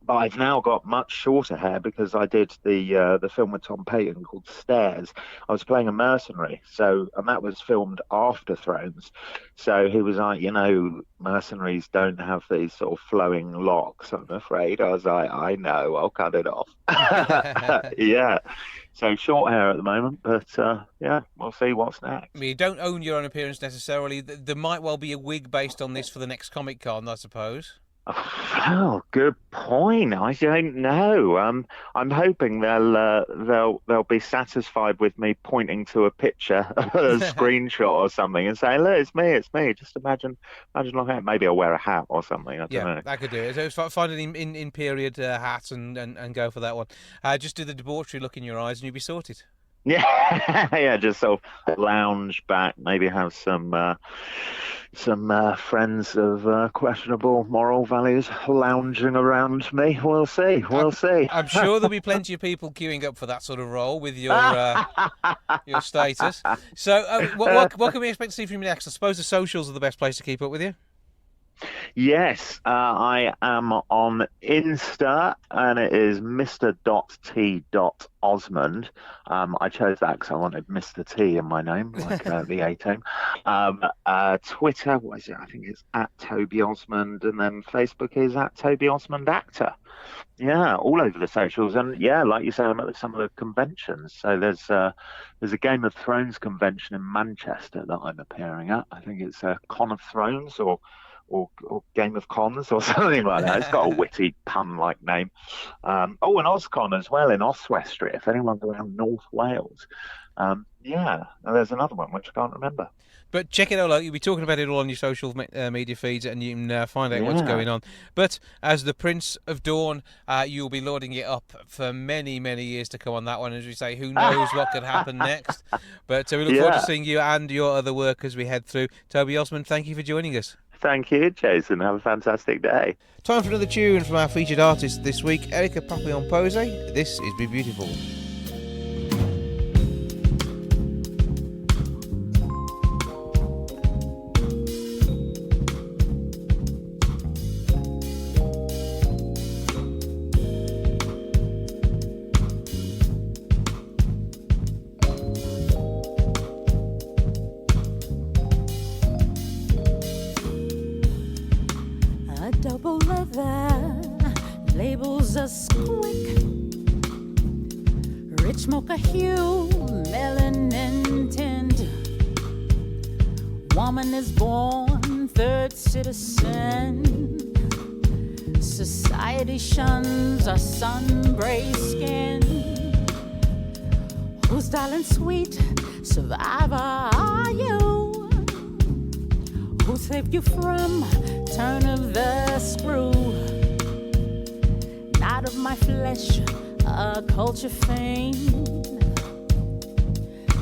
But I've now got much shorter hair because I did the film with Tom Payton called Stairs. I was playing a mercenary, and that was filmed after Thrones. So he was like, mercenaries don't have these sort of flowing locks, I'm afraid. I was like, I know, I'll cut it off. Yeah. So short hair at the moment, but yeah, we'll see what's next. I mean, you don't own your own appearance necessarily. There might well be a wig based on this for the next Comic Con, I suppose. Oh, good point. I don't know. I'm hoping they'll be satisfied with me pointing to a picture, a screenshot or something, and saying, "Look, it's me. Just imagine like maybe I'll wear a hat or something. I don't know." That could do it. So find an in period hat and go for that one. Just do the debauchery look in your eyes, and you'll be sorted. Yeah, yeah, just sort of lounge back, maybe have some friends of questionable moral values lounging around me. We'll see. I'm sure there'll be plenty of people queuing up for that sort of role with your your status. So, what can we expect to see from you next? I suppose the socials are the best place to keep up with you. Yes, I am on Insta, and it is Mr.T.Osmond. I chose that because I wanted Mr. T in my name, like the A-Team. Twitter, what is it? I think it's @Toby Osmond, and then Facebook is @Toby Osmond Actor. Yeah, all over the socials, and yeah, like you say, I'm at some of the conventions. So there's a Game of Thrones convention in Manchester that I'm appearing at. I think it's Con of Thrones or Game of Cons or something like that. It's got a witty pun-like name. And OzCon as well in Oswestry, if anyone's around North Wales. Yeah, and there's another one which I can't remember. But check it all out. You'll be talking about it all on your social media feeds, and you can find out what's going on. But as the Prince of Dawn, you'll be loading it up for many, many years to come on that one. As we say, who knows what could happen next. But we look forward to seeing you and your other work as we head through. Toby Osmond, thank you for joining us. Thank you, Jason. Have a fantastic day. Time for another tune from our featured artist this week, Erica Papillion Posey. This is Be Beautiful. Double leather labels us quick. Rich mocha hue, melanin tint. Woman is born third citizen. Society shuns our sun-braced skin. Who's darling sweet survivor are you? Who saved you from turn of the screw? Not of my flesh, a culture fame.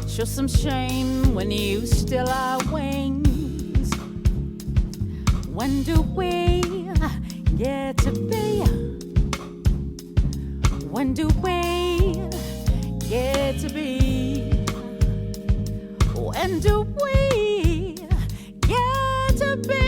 Show some shame when you still are wings. When do we get to be? When do we get to be? When do we get to be?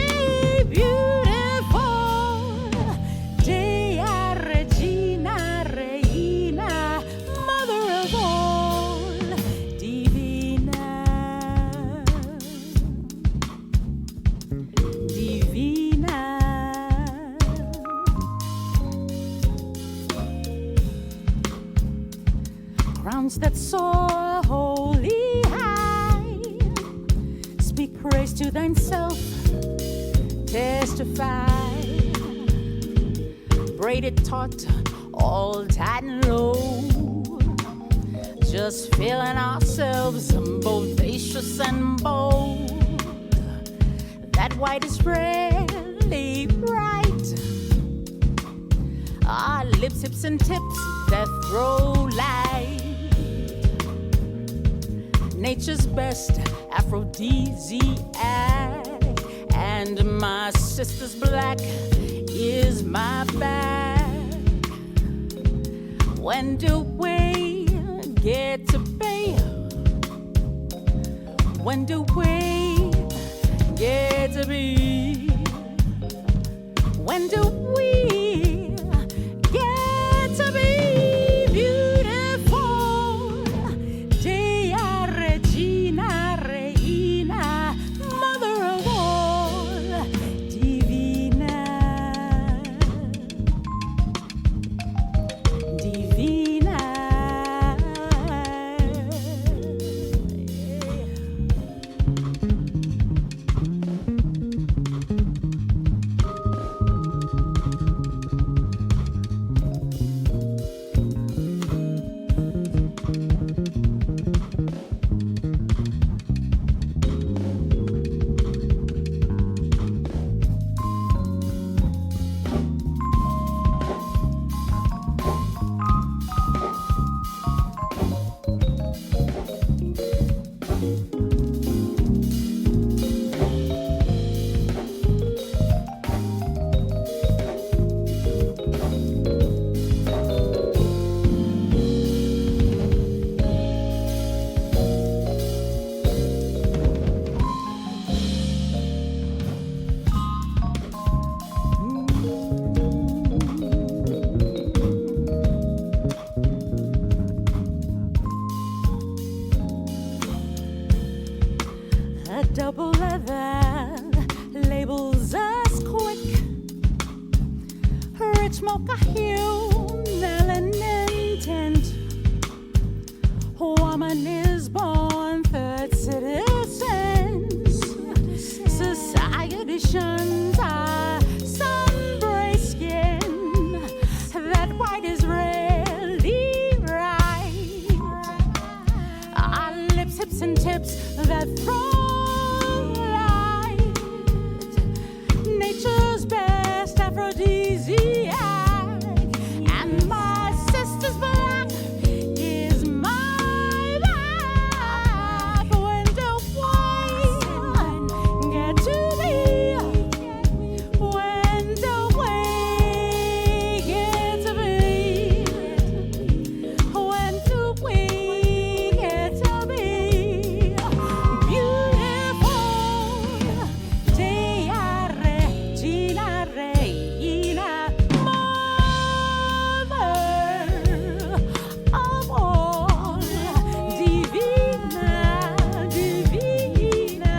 That soar holy high, speak praise to thyself, testify. Braided taut, all tight and low, just feeling ourselves bodacious and bold. That white is really bright, our lips, hips, and tips that throw light. Nature's best aphrodisiac, and my sister's black is my bag. When do we get to be? When do we get to be? When do we get to be? rich mocha hue, melanin tint. Woman is born third citizens. Society shuns our sun-braised skin. That white is really right. Our lips, hips, and tips that throw light. Nature's best aphrodisiac. And my sister's black is my back. When do we get to be? When do we get to be? When do we get to be beautiful? Deare, Gina Reina, mother of all, divina, divina.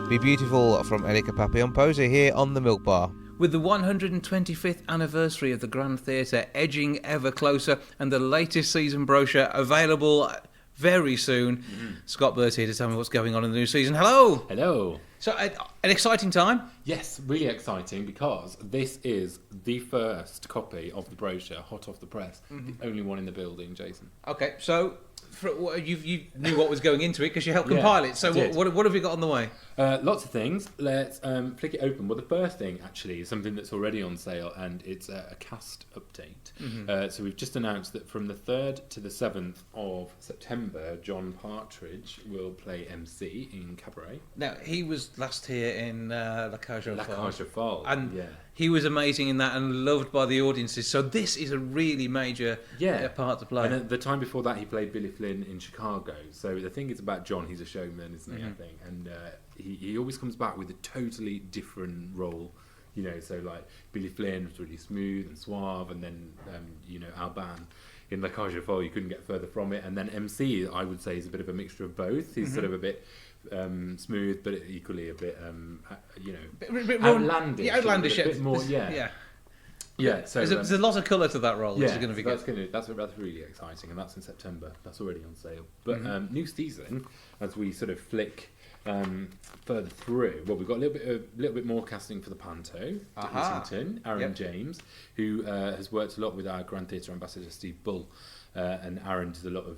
Be Beautiful from Erica Papillion Posey here on the Milk Bar. With the 125th anniversary of the Grand Theatre edging ever closer and the latest season brochure available very soon, Scott Bird's here to tell me what's going on in the new season. Hello! Hello. So, an exciting time? Yes, really exciting because this is the first copy of the brochure, hot off the press. The only one in the building, Jason. Okay, so you knew what was going into it because you helped compile it. So what have we got on the way? Lots of things. Let's flick it open. Well, the first thing actually is something that's already on sale, and it's a cast update. So we've just announced that from the 3rd to the 7th of September, John Partridge will play MC in Cabaret. Now, he was last here in La Cage aux Folles. And he was amazing in that and loved by the audiences. So this is a really major part to play. And at the time before that, he played Billy Flynn in Chicago. So the thing is about John, he's a showman, isn't he, I think? And he always comes back with a totally different role. You know, so like Billy Flynn was really smooth and suave, and then, Alban in La Cage aux Folles, you couldn't get further from it. And then MC, I would say, is a bit of a mixture of both. He's sort of a bit smooth, but equally a bit, outlandish. Yeah, outlandish. A bit more, Yeah, so there's a lot of colour to that role. Yeah, which is going to be good. That's really exciting, and that's in September. That's already on sale. But new season, as we sort of flick further through, well, we've got a little bit more casting for the Panto at Islington. Aaron James, who has worked a lot with our Grand Theatre Ambassador Steve Bull, and Aaron does a lot of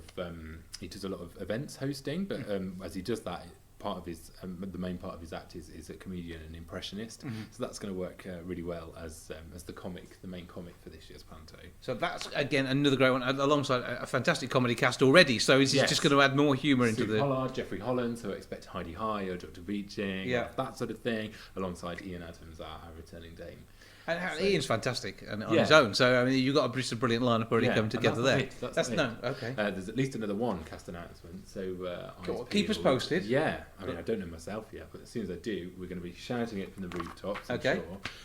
events hosting. But as he does that, part of his the main part of his act is a comedian and impressionist. So that's going to work really well as the main comic for this year's panto. So that's again another great one, alongside a fantastic comedy cast already. So he's just going to add more humour into the. Pollard, Jeffrey Holland, so expect Heidi High or Dr. Beeching, that sort of thing, alongside Ian Adams, our returning Dame. And Ian's fantastic and on his own. So I mean, you've got a brilliant lineup already coming together there. That's no okay. There's at least another one cast announcement. So keep us posted. Yeah, I mean, I don't know myself yet, but as soon as I do, we're going to be shouting it from the rooftops. I'm sure.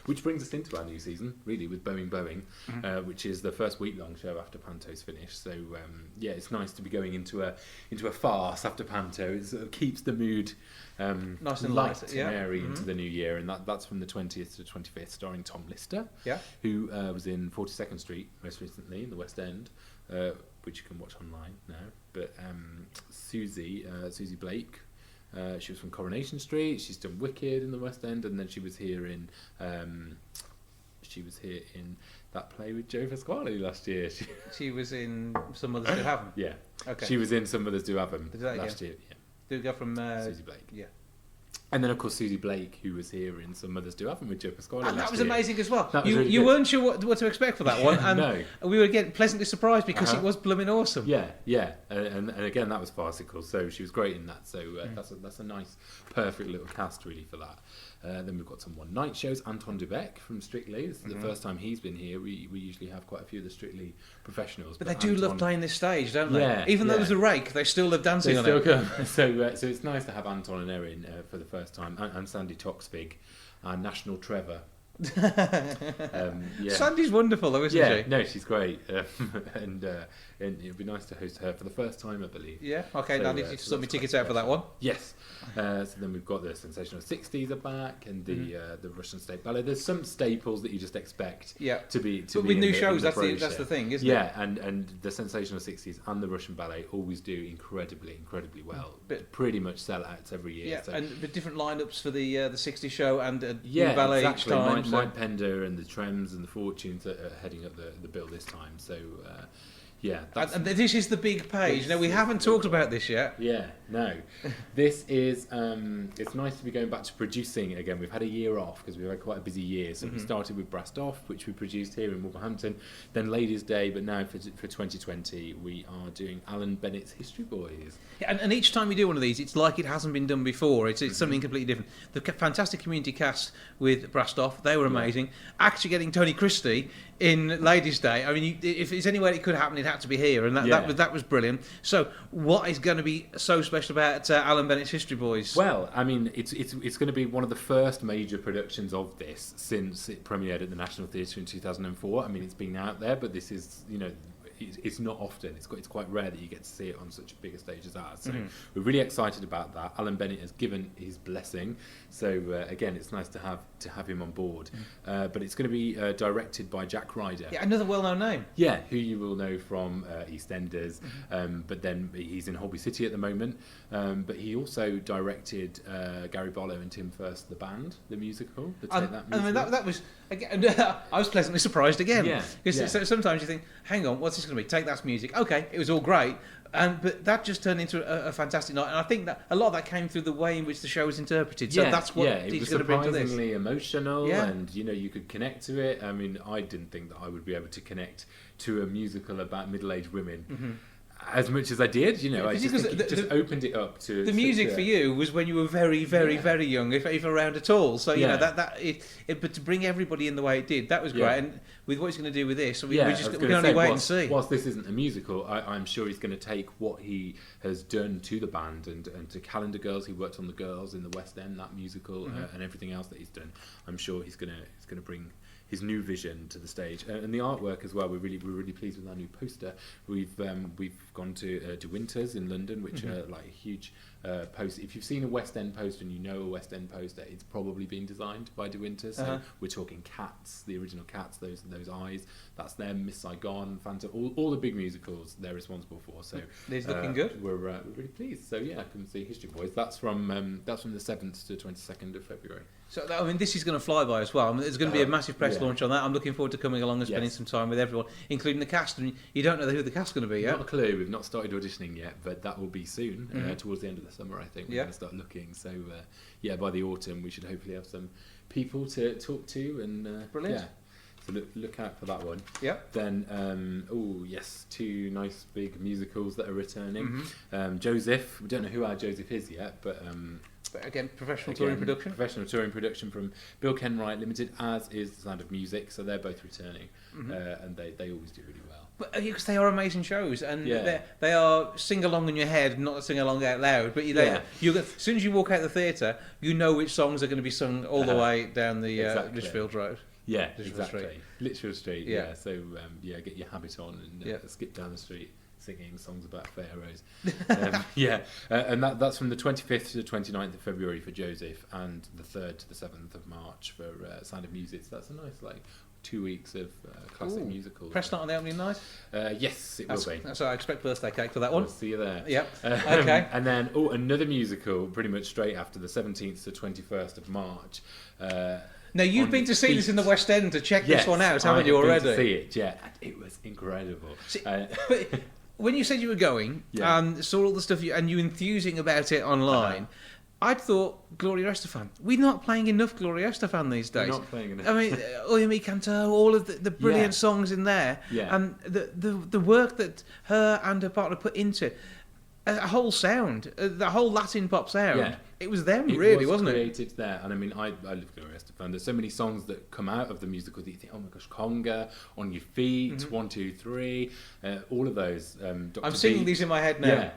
Which brings us into our new season, really, with Boeing, which is the first week-long show after Panto's finished. So it's nice to be going into a farce after Panto. It sort of keeps the mood nice and light and airy into the new year, and that's from the 20th to the 25th, starring Tom Lister, who was in 42nd Street most recently in the West End, which you can watch online now. But Susie Blake, she was from Coronation Street. She's done Wicked in the West End, and then she was here in that play with Joe Pasquale last year. She was in Some Others Do Have 'Em. Yeah, okay. She was in Some Others Do Have 'Em last year. Yeah. Did it go from Susie Blake? Yeah. And then, of course, Susie Blake, who was here in Some Others Do Have 'Em with Joe Pasquale last year. That was amazing as well. You weren't sure what to expect for that one, and no. We were again pleasantly surprised because it was blooming awesome. Yeah, and again that was farcical. So she was great in that. So that's a nice, perfect little cast really for that. Then we've got some one-night shows. Anton Dubek from Strictly. This is the first time he's been here. We usually have quite a few of the Strictly professionals. But they do love playing this stage, don't they? Yeah, Even though there's a rake, they still love dancing on it. Come. So it's nice to have Anton and Erin for the first time, and Sandy Toksvig, our national Trevor. Sandy's wonderful though, isn't she? No, she's great, and it'd be nice to host her for the first time, I believe. Yeah, okay, now need to sort me tickets out for that one. Yes. So then we've got the Sensational 60s are back, and the Russian State Ballet. There's some staples that you just expect to be. But with new shows, that's the thing, isn't it? Yeah, and the Sensational 60s and the Russian Ballet always do incredibly well. But pretty much sellouts every year. Yeah, so. and the different lineups for the 60s show and new ballet exactly. each time. Mike Pender and the Trems and the Fortunes are heading up the bill this time. So. And this is the big page. Now, we haven't talked about this yet. Yeah, no. This is, it's nice to be going back to producing again. We've had a year off because we've had quite a busy year. So we started with Brast Off, which we produced here in Wolverhampton, then Ladies' Day, but now for 2020, we are doing Alan Bennett's History Boys. Yeah, and each time we do one of these, it's like it hasn't been done before. It's something completely different. The fantastic community cast with Brast Off, they were amazing. Actually getting Tony Christie in Ladies' Day, I mean, if there's anywhere it could happen, it had to be here, and that was brilliant. So, what is going to be so special about Alan Bennett's History Boys? Well, I mean, it's going to be one of the first major productions of this since it premiered at the National Theatre in 2004. I mean, it's been out there, but this is, it's not often. It's quite rare that you get to see it on such a big a stage as ours. So we're really excited about that. Alan Bennett has given his blessing. So again, it's nice to have him on board. But it's going to be directed by Jack Ryder. Yeah, another well-known name. Yeah, who you will know from EastEnders. But then he's in Holby City at the moment. But he also directed Gary Barlow and Tim First, the band, the musical. I mean, that was again. I was pleasantly surprised again. Because sometimes you think, hang on, what's this going to be? Take That's music. Okay, it was all great. But that just turned into a fantastic night, and I think that a lot of that came through the way in which the show was interpreted. So that's what he's going to bring to this. It was surprisingly emotional, and you could connect to it. I mean, I didn't think that I would be able to connect to a musical about middle-aged women. As much as I did, I just think it just opened it up to... The music for you was when you were very, very, very young, if around at all. So, but to bring everybody in the way it did, that was great. And with what he's going to do with this, we can only wait and see. Whilst this isn't a musical, I'm sure he's going to take what he has done to the band and to Calendar Girls. He worked on The Girls in the West End, that musical, and everything else that he's done. I'm sure he's going to bring his new vision to the stage, and the artwork as well. We're really pleased with our new poster. We've gone to Winters in London, which are like a huge poster. If you've seen a West End poster and you know a West End poster, it's probably been designed by De Winters. So we're talking Cats, the original Cats, those eyes. That's them. Miss Saigon, Phantom, all the big musicals they're responsible for. So it's looking good. We're really pleased. So yeah, come and see History Boys. That's from the 7th to 22nd of February. So, I mean, this is going to fly by as well. I mean, there's going to be a massive press launch on that. I'm looking forward to coming along and spending some time with everyone, including the cast. And you don't know who the cast's going to be yet. Not a clue. We've not started auditioning yet, but that will be soon, towards the end of the summer, I think. We're going to start looking. So, by the autumn, we should hopefully have some people to talk to. And brilliant. Yeah. So look out for that one. Yep. Then, two nice big musicals that are returning. Joseph, we don't know who our Joseph is yet, but again, professional touring production. Professional touring production from Bill Kenwright Limited, as is The Sound of Music. So they're both returning, and they always do really well. But because they are amazing shows, and they are sing along in your head, not sing along out loud. But as soon as you walk out the theatre, you know which songs are going to be sung all the way down the Litchfield Road. Yeah, Litchfield exactly. Street. Litchfield Street. Yeah. So get your habit on and skip down the street singing songs about pharaohs. And that's from the 25th to the 29th of February for Joseph, and the 3rd to the 7th of March for Sound of Music. So that's a nice 2 weeks of classic musicals. Press night on the opening night? Yes, it will be. So I expect birthday cake for that one. We'll see you there. Yep. Okay. And then another musical pretty much straight after the 17th to 21st of March. Now, you've been to see this in the West End to check this one out, haven't you, already? Been to see it, yeah. It was incredible. But when you said you were going, saw all the stuff, and you enthusing about it online, I'd thought Gloria Estefan. We're not playing enough Gloria Estefan these days. We're not playing enough. I mean, Oye Mi Canto, all of the brilliant songs in there, and the work that her and her partner put into a whole sound, the whole Latin pop sound. Yeah. It was them, really, wasn't it? Created there, and I mean, I love Gloria Estefan. There's so many songs that come out of the musical that you think, oh my gosh, Conga, On Your Feet, 1, 2, 3, all of those. Dr. I'm singing these in my head now.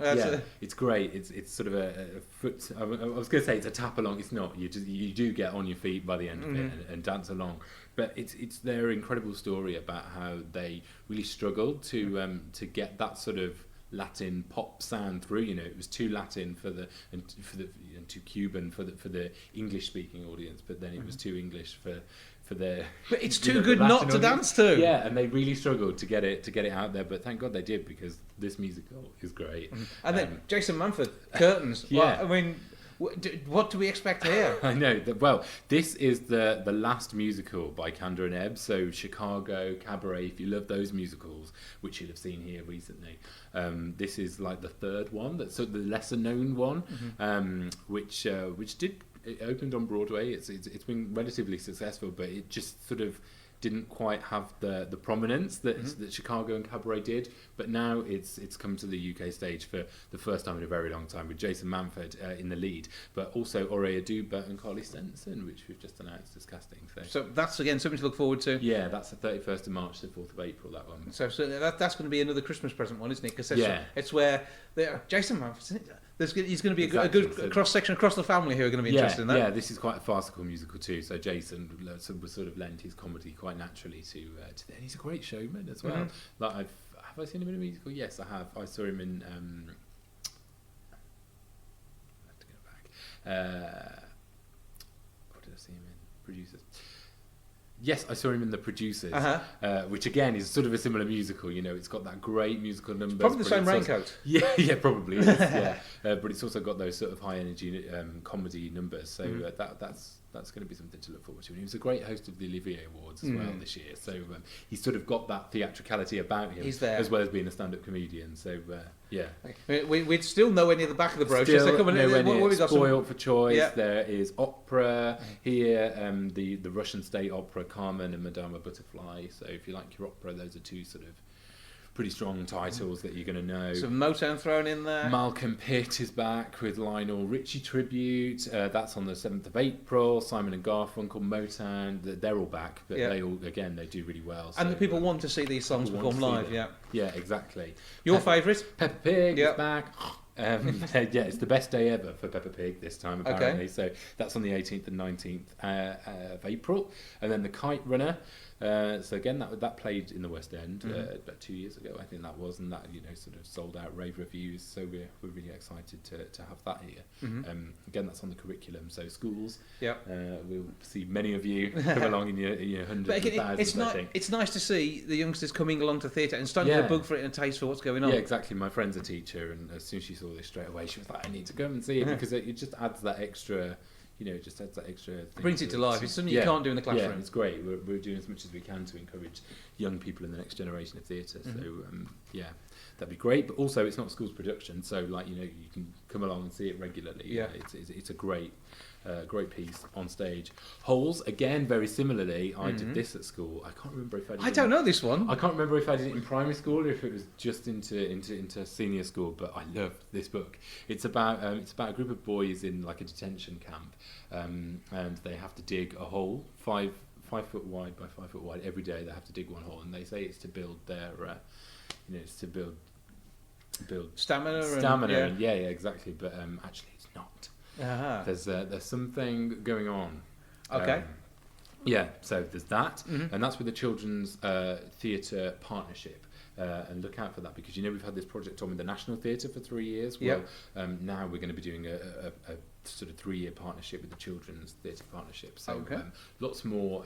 It's great. It's sort of a foot. I was going to say it's a tap along. It's not. You do get on your feet by the end of it and dance along. But it's their incredible story about how they really struggled to get that sort of Latin pop sound through. It was too Latin and too Cuban for the English speaking audience, but then it was too English for their. But it's too good not to dance to. Yeah, and they really struggled to get it out there. But thank God they did, because this musical is great. And then Jason Manford, Curtains. Yeah, well, I mean, what do we expect here? I know. Well, this is the last musical by Kander and Ebb. So Chicago, Cabaret, if you love those musicals, which you'll have seen here recently, this is like the third one. That's sort of the lesser known one, which it opened on Broadway. It's been relatively successful, but it just sort of didn't quite have the prominence that Chicago and Cabaret did, but now it's come to the UK stage for the first time in a very long time, with Jason Manford in the lead, but also Aurea Duba and Carly Stenson, which we've just announced as casting. So that's again something to look forward to. Yeah, that's the 31st of March to the 4th of April, that one. So that's going to be another Christmas present one, isn't it? Because it's where Jason Manford, isn't it? He's going to be a good cross-section across the family who are going to be interested in that. Yeah, this is quite a farcical musical too, so Jason was sort of lent his comedy quite naturally to and he's a great showman as well. Like have I seen him in a musical? Yes, I have. I saw him in I have to go back. What did I see him in? Producers. Yes, I saw him in The Producers, which again is sort of a similar musical. It's got that great musical number. Probably the same raincoat. Yeah, probably. It is, yeah, but it's also got those sort of high energy comedy numbers. So that's going to be something to look forward to. And he was a great host of the Olivier Awards as well this year. So he's sort of got that theatricality about him, as well as being a stand-up comedian. So yeah, we'd still know any of the back of the brochures. Spoiled for Choice. Yeah. There is opera here. The Russian state opera Carmen and Madama Butterfly. So if you like your opera, those are two sort of pretty strong titles that you're going to know. Some Motown thrown in there. Malcolm Pitt is back with Lionel Richie tribute. That's on the 7th of April. Simon and Garfunkel, Motown, they're all back, but they do really well. And the people want to see these songs perform live. Yeah, exactly. Your favourite? Peppa Pig is back. It's the best day ever for Peppa Pig this time, apparently. So that's on the 18th and 19th of April. And then The Kite Runner. So again, that played in the West End about 2 years ago, I think that was, and that sort of sold out rave reviews. So we're really excited to have that here. Again, that's on the curriculum. So schools, we'll see many of you come along in your hundreds of thousands. It's nice to see the youngsters coming along to theatre and starting to get a bug for it and a taste for what's going on. Yeah, exactly. My friend's a teacher, and as soon as she saw this straight away, she was like, "I need to go and see it," because it just adds that extra. it just adds that extra thing. Brings it to life. It's something you can't do in the classroom. Yeah, it's great. We're doing as much as we can to encourage young people in the next generation of theatre. So that'd be great. But also, it's not a school's production, so you can come along and see it regularly. Yeah, it's a great piece on stage. Holes, again, very similarly. I did this at school. I can't remember if I did. I don't know this one. I can't remember if I did it in primary school or if it was just into senior school. But I love this book. It's about a group of boys in like a detention camp, and they have to dig a hole 5 foot wide by 5 foot wide every day. They have to dig one hole, and they say it's to build their, it's to build stamina. And exactly. But actually, it's not. Uh-huh. There's something going on. Okay. So there's that, and that's with the Children's Theatre Partnership. And look out for that, because we've had this project on with the National Theatre for 3 years. Well, now we're going to be doing a sort of 3-year partnership with the Children's Theatre Partnership. So lots more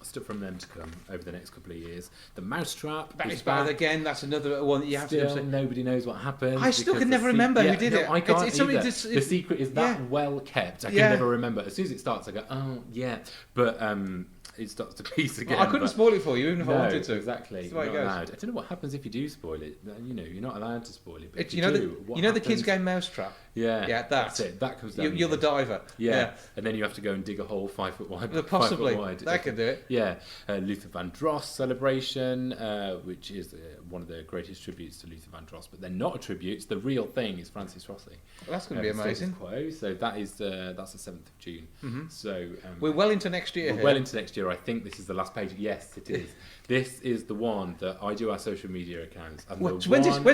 stuff from them to come over the next couple of years. The Mousetrap is back again. That's another one that you have to. Nobody knows what happened. I still can never remember who did it. I can't it's either. The secret is that well kept. I can never remember. As soon as it starts, I go, oh yeah, but. It starts to piece again. Well, I couldn't spoil it for you, even if I wanted to. Exactly. That's the way it goes. Allowed. I don't know what happens if you do spoil it. You're not allowed to spoil it. But the kids' game Mousetrap. Yeah, that's it. That comes down. You're the diver. Yeah, and then you have to go and dig a hole 5 foot wide. Possibly. 5 foot wide. That could do it. Yeah, Luther Vandross celebration, which is one of the greatest tributes to Luther Vandross. But they're not a tribute. The real thing is Francis Rossi. Well, that's going to be amazing. So that's the 7th of June. Mm-hmm. So we're well into next year. Well into next year. I think this is the last page. Yes, it is. This is the one that I do our social media accounts. And when's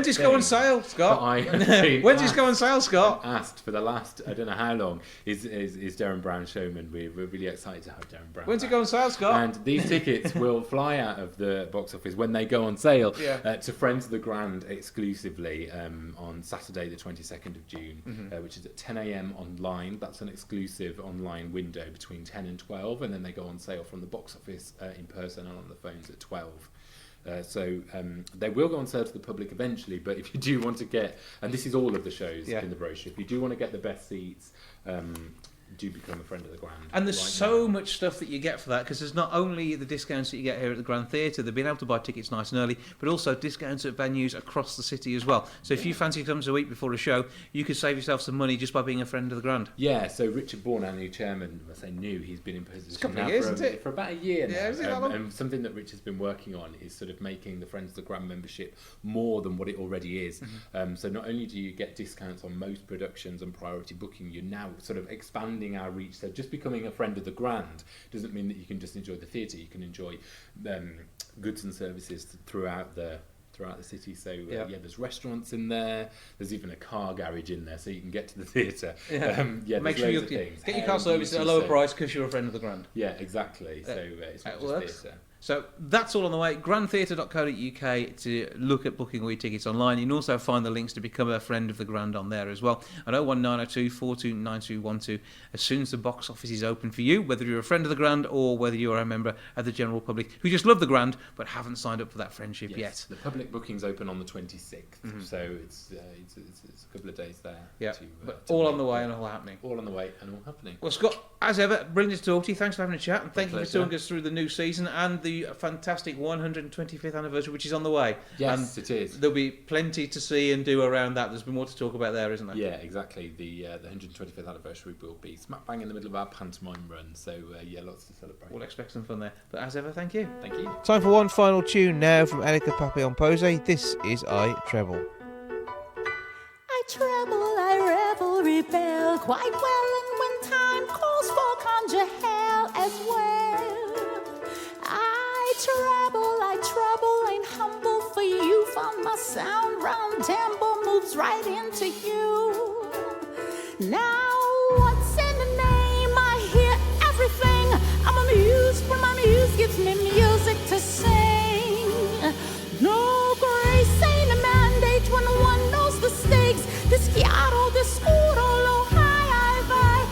this go on sale, Scott? When's this go on sale, Scott? Asked for the last I don't know how long is Darren Brown Showman. We're really excited to have Darren Brown. When's it go on sale, Scott? And these tickets will fly out of the box office when they go on sale to Friends of the Grand exclusively on Saturday the 22nd of June, which is at 10 a.m. online. That's an exclusive online window between 10 and 12, and then they go on sale from the box office in person and on the phones at 12. So they will go on sale to the public eventually, but if you do want to get, and this is all of the shows in the brochure, if you do want to get the best seats, do become a friend of the Grand. And there's so much stuff that you get for that, because there's not only the discounts that you get here at the Grand Theatre, they've been able to buy tickets nice and early, but also discounts at venues across the city as well. So if you fancy comes a week before a show, you could save yourself some money just by being a friend of the Grand. Yeah, so Richard Bourne, our new chairman, I say new, he's been in position now for about a year now. Is it that long? And something that Richard's been working on is sort of making the Friends of the Grand membership more than what it already is. So not only do you get discounts on most productions and priority booking, you're now sort of expanding our reach. So just becoming a friend of the Grand doesn't mean that you can just enjoy the theatre. You can enjoy goods and services throughout the city. So there's restaurants in there. There's even a car garage in there, so you can get to the theatre. Make sure you get your car service at a lower price because you're a friend of the Grand. Yeah, exactly. So it's not just theatre. So that's all on the way. grandtheatre.co.uk to look at booking all your tickets online. You can also find the links to become a friend of the Grand on there as well. And 01902 429212 as soon as the box office is open for you, whether you're a friend of the Grand or whether you're a member of the general public who just love the Grand but haven't signed up for that friendship yet. The public booking's open on the 26th, so it's a couple of days there. But all on the way and all happening. All on the way and all happening. Well, Scott, as ever, brilliant to talk to you. Thanks for having a chat, and thank you for talking us through the new season and the fantastic 125th anniversary, which is on the way. Yes, it is. There'll be plenty to see and do around that. There's been more to talk about there, isn't there? Yeah, exactly. The 125th anniversary will be smack bang in the middle of our pantomime run, so lots to celebrate. We'll expect some fun there. But as ever, thank you. Thank you. Time for one final tune now from Erica Papillion Posey. This is I Treble. I treble, I revel, rebel quite well, and when time calls for conjure hell as well. I trouble, ain't humble for you, for my sound round tempo moves right into you. Now, what's in the name? I hear everything. I'm amused when my muse gives me music to sing. No grace ain't a mandate when one knows the stakes. This chiaro, this scuro, lo high, vai.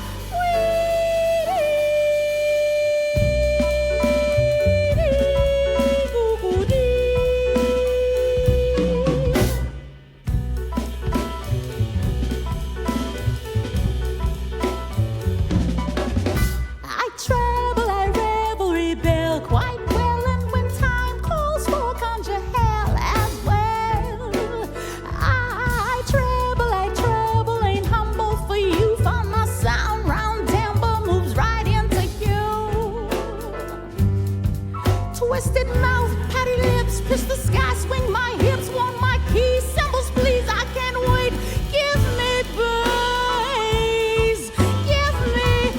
Twisted mouth, patty lips, push the sky, swing my hips, want my keys, symbols please, I can't wait. Give me bass, give me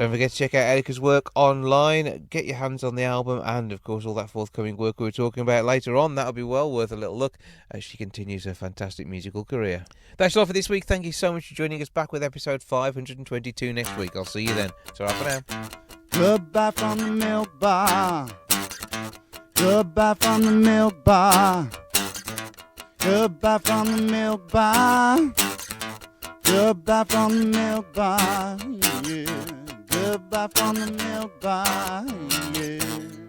Don't forget to check out Erica's work online, get your hands on the album, and of course all that forthcoming work we were talking about later on. That'll be well worth a little look as she continues her fantastic musical career. That's all for this week. Thank you so much for joining us. Back with episode 522 next week. I'll see you then. So for now. Goodbye from the milk bar. Goodbye from the milk bar. Goodbye from the milk bar. Goodbye from the milk bar. Yeah. Goodbye from the milk bar. Yeah.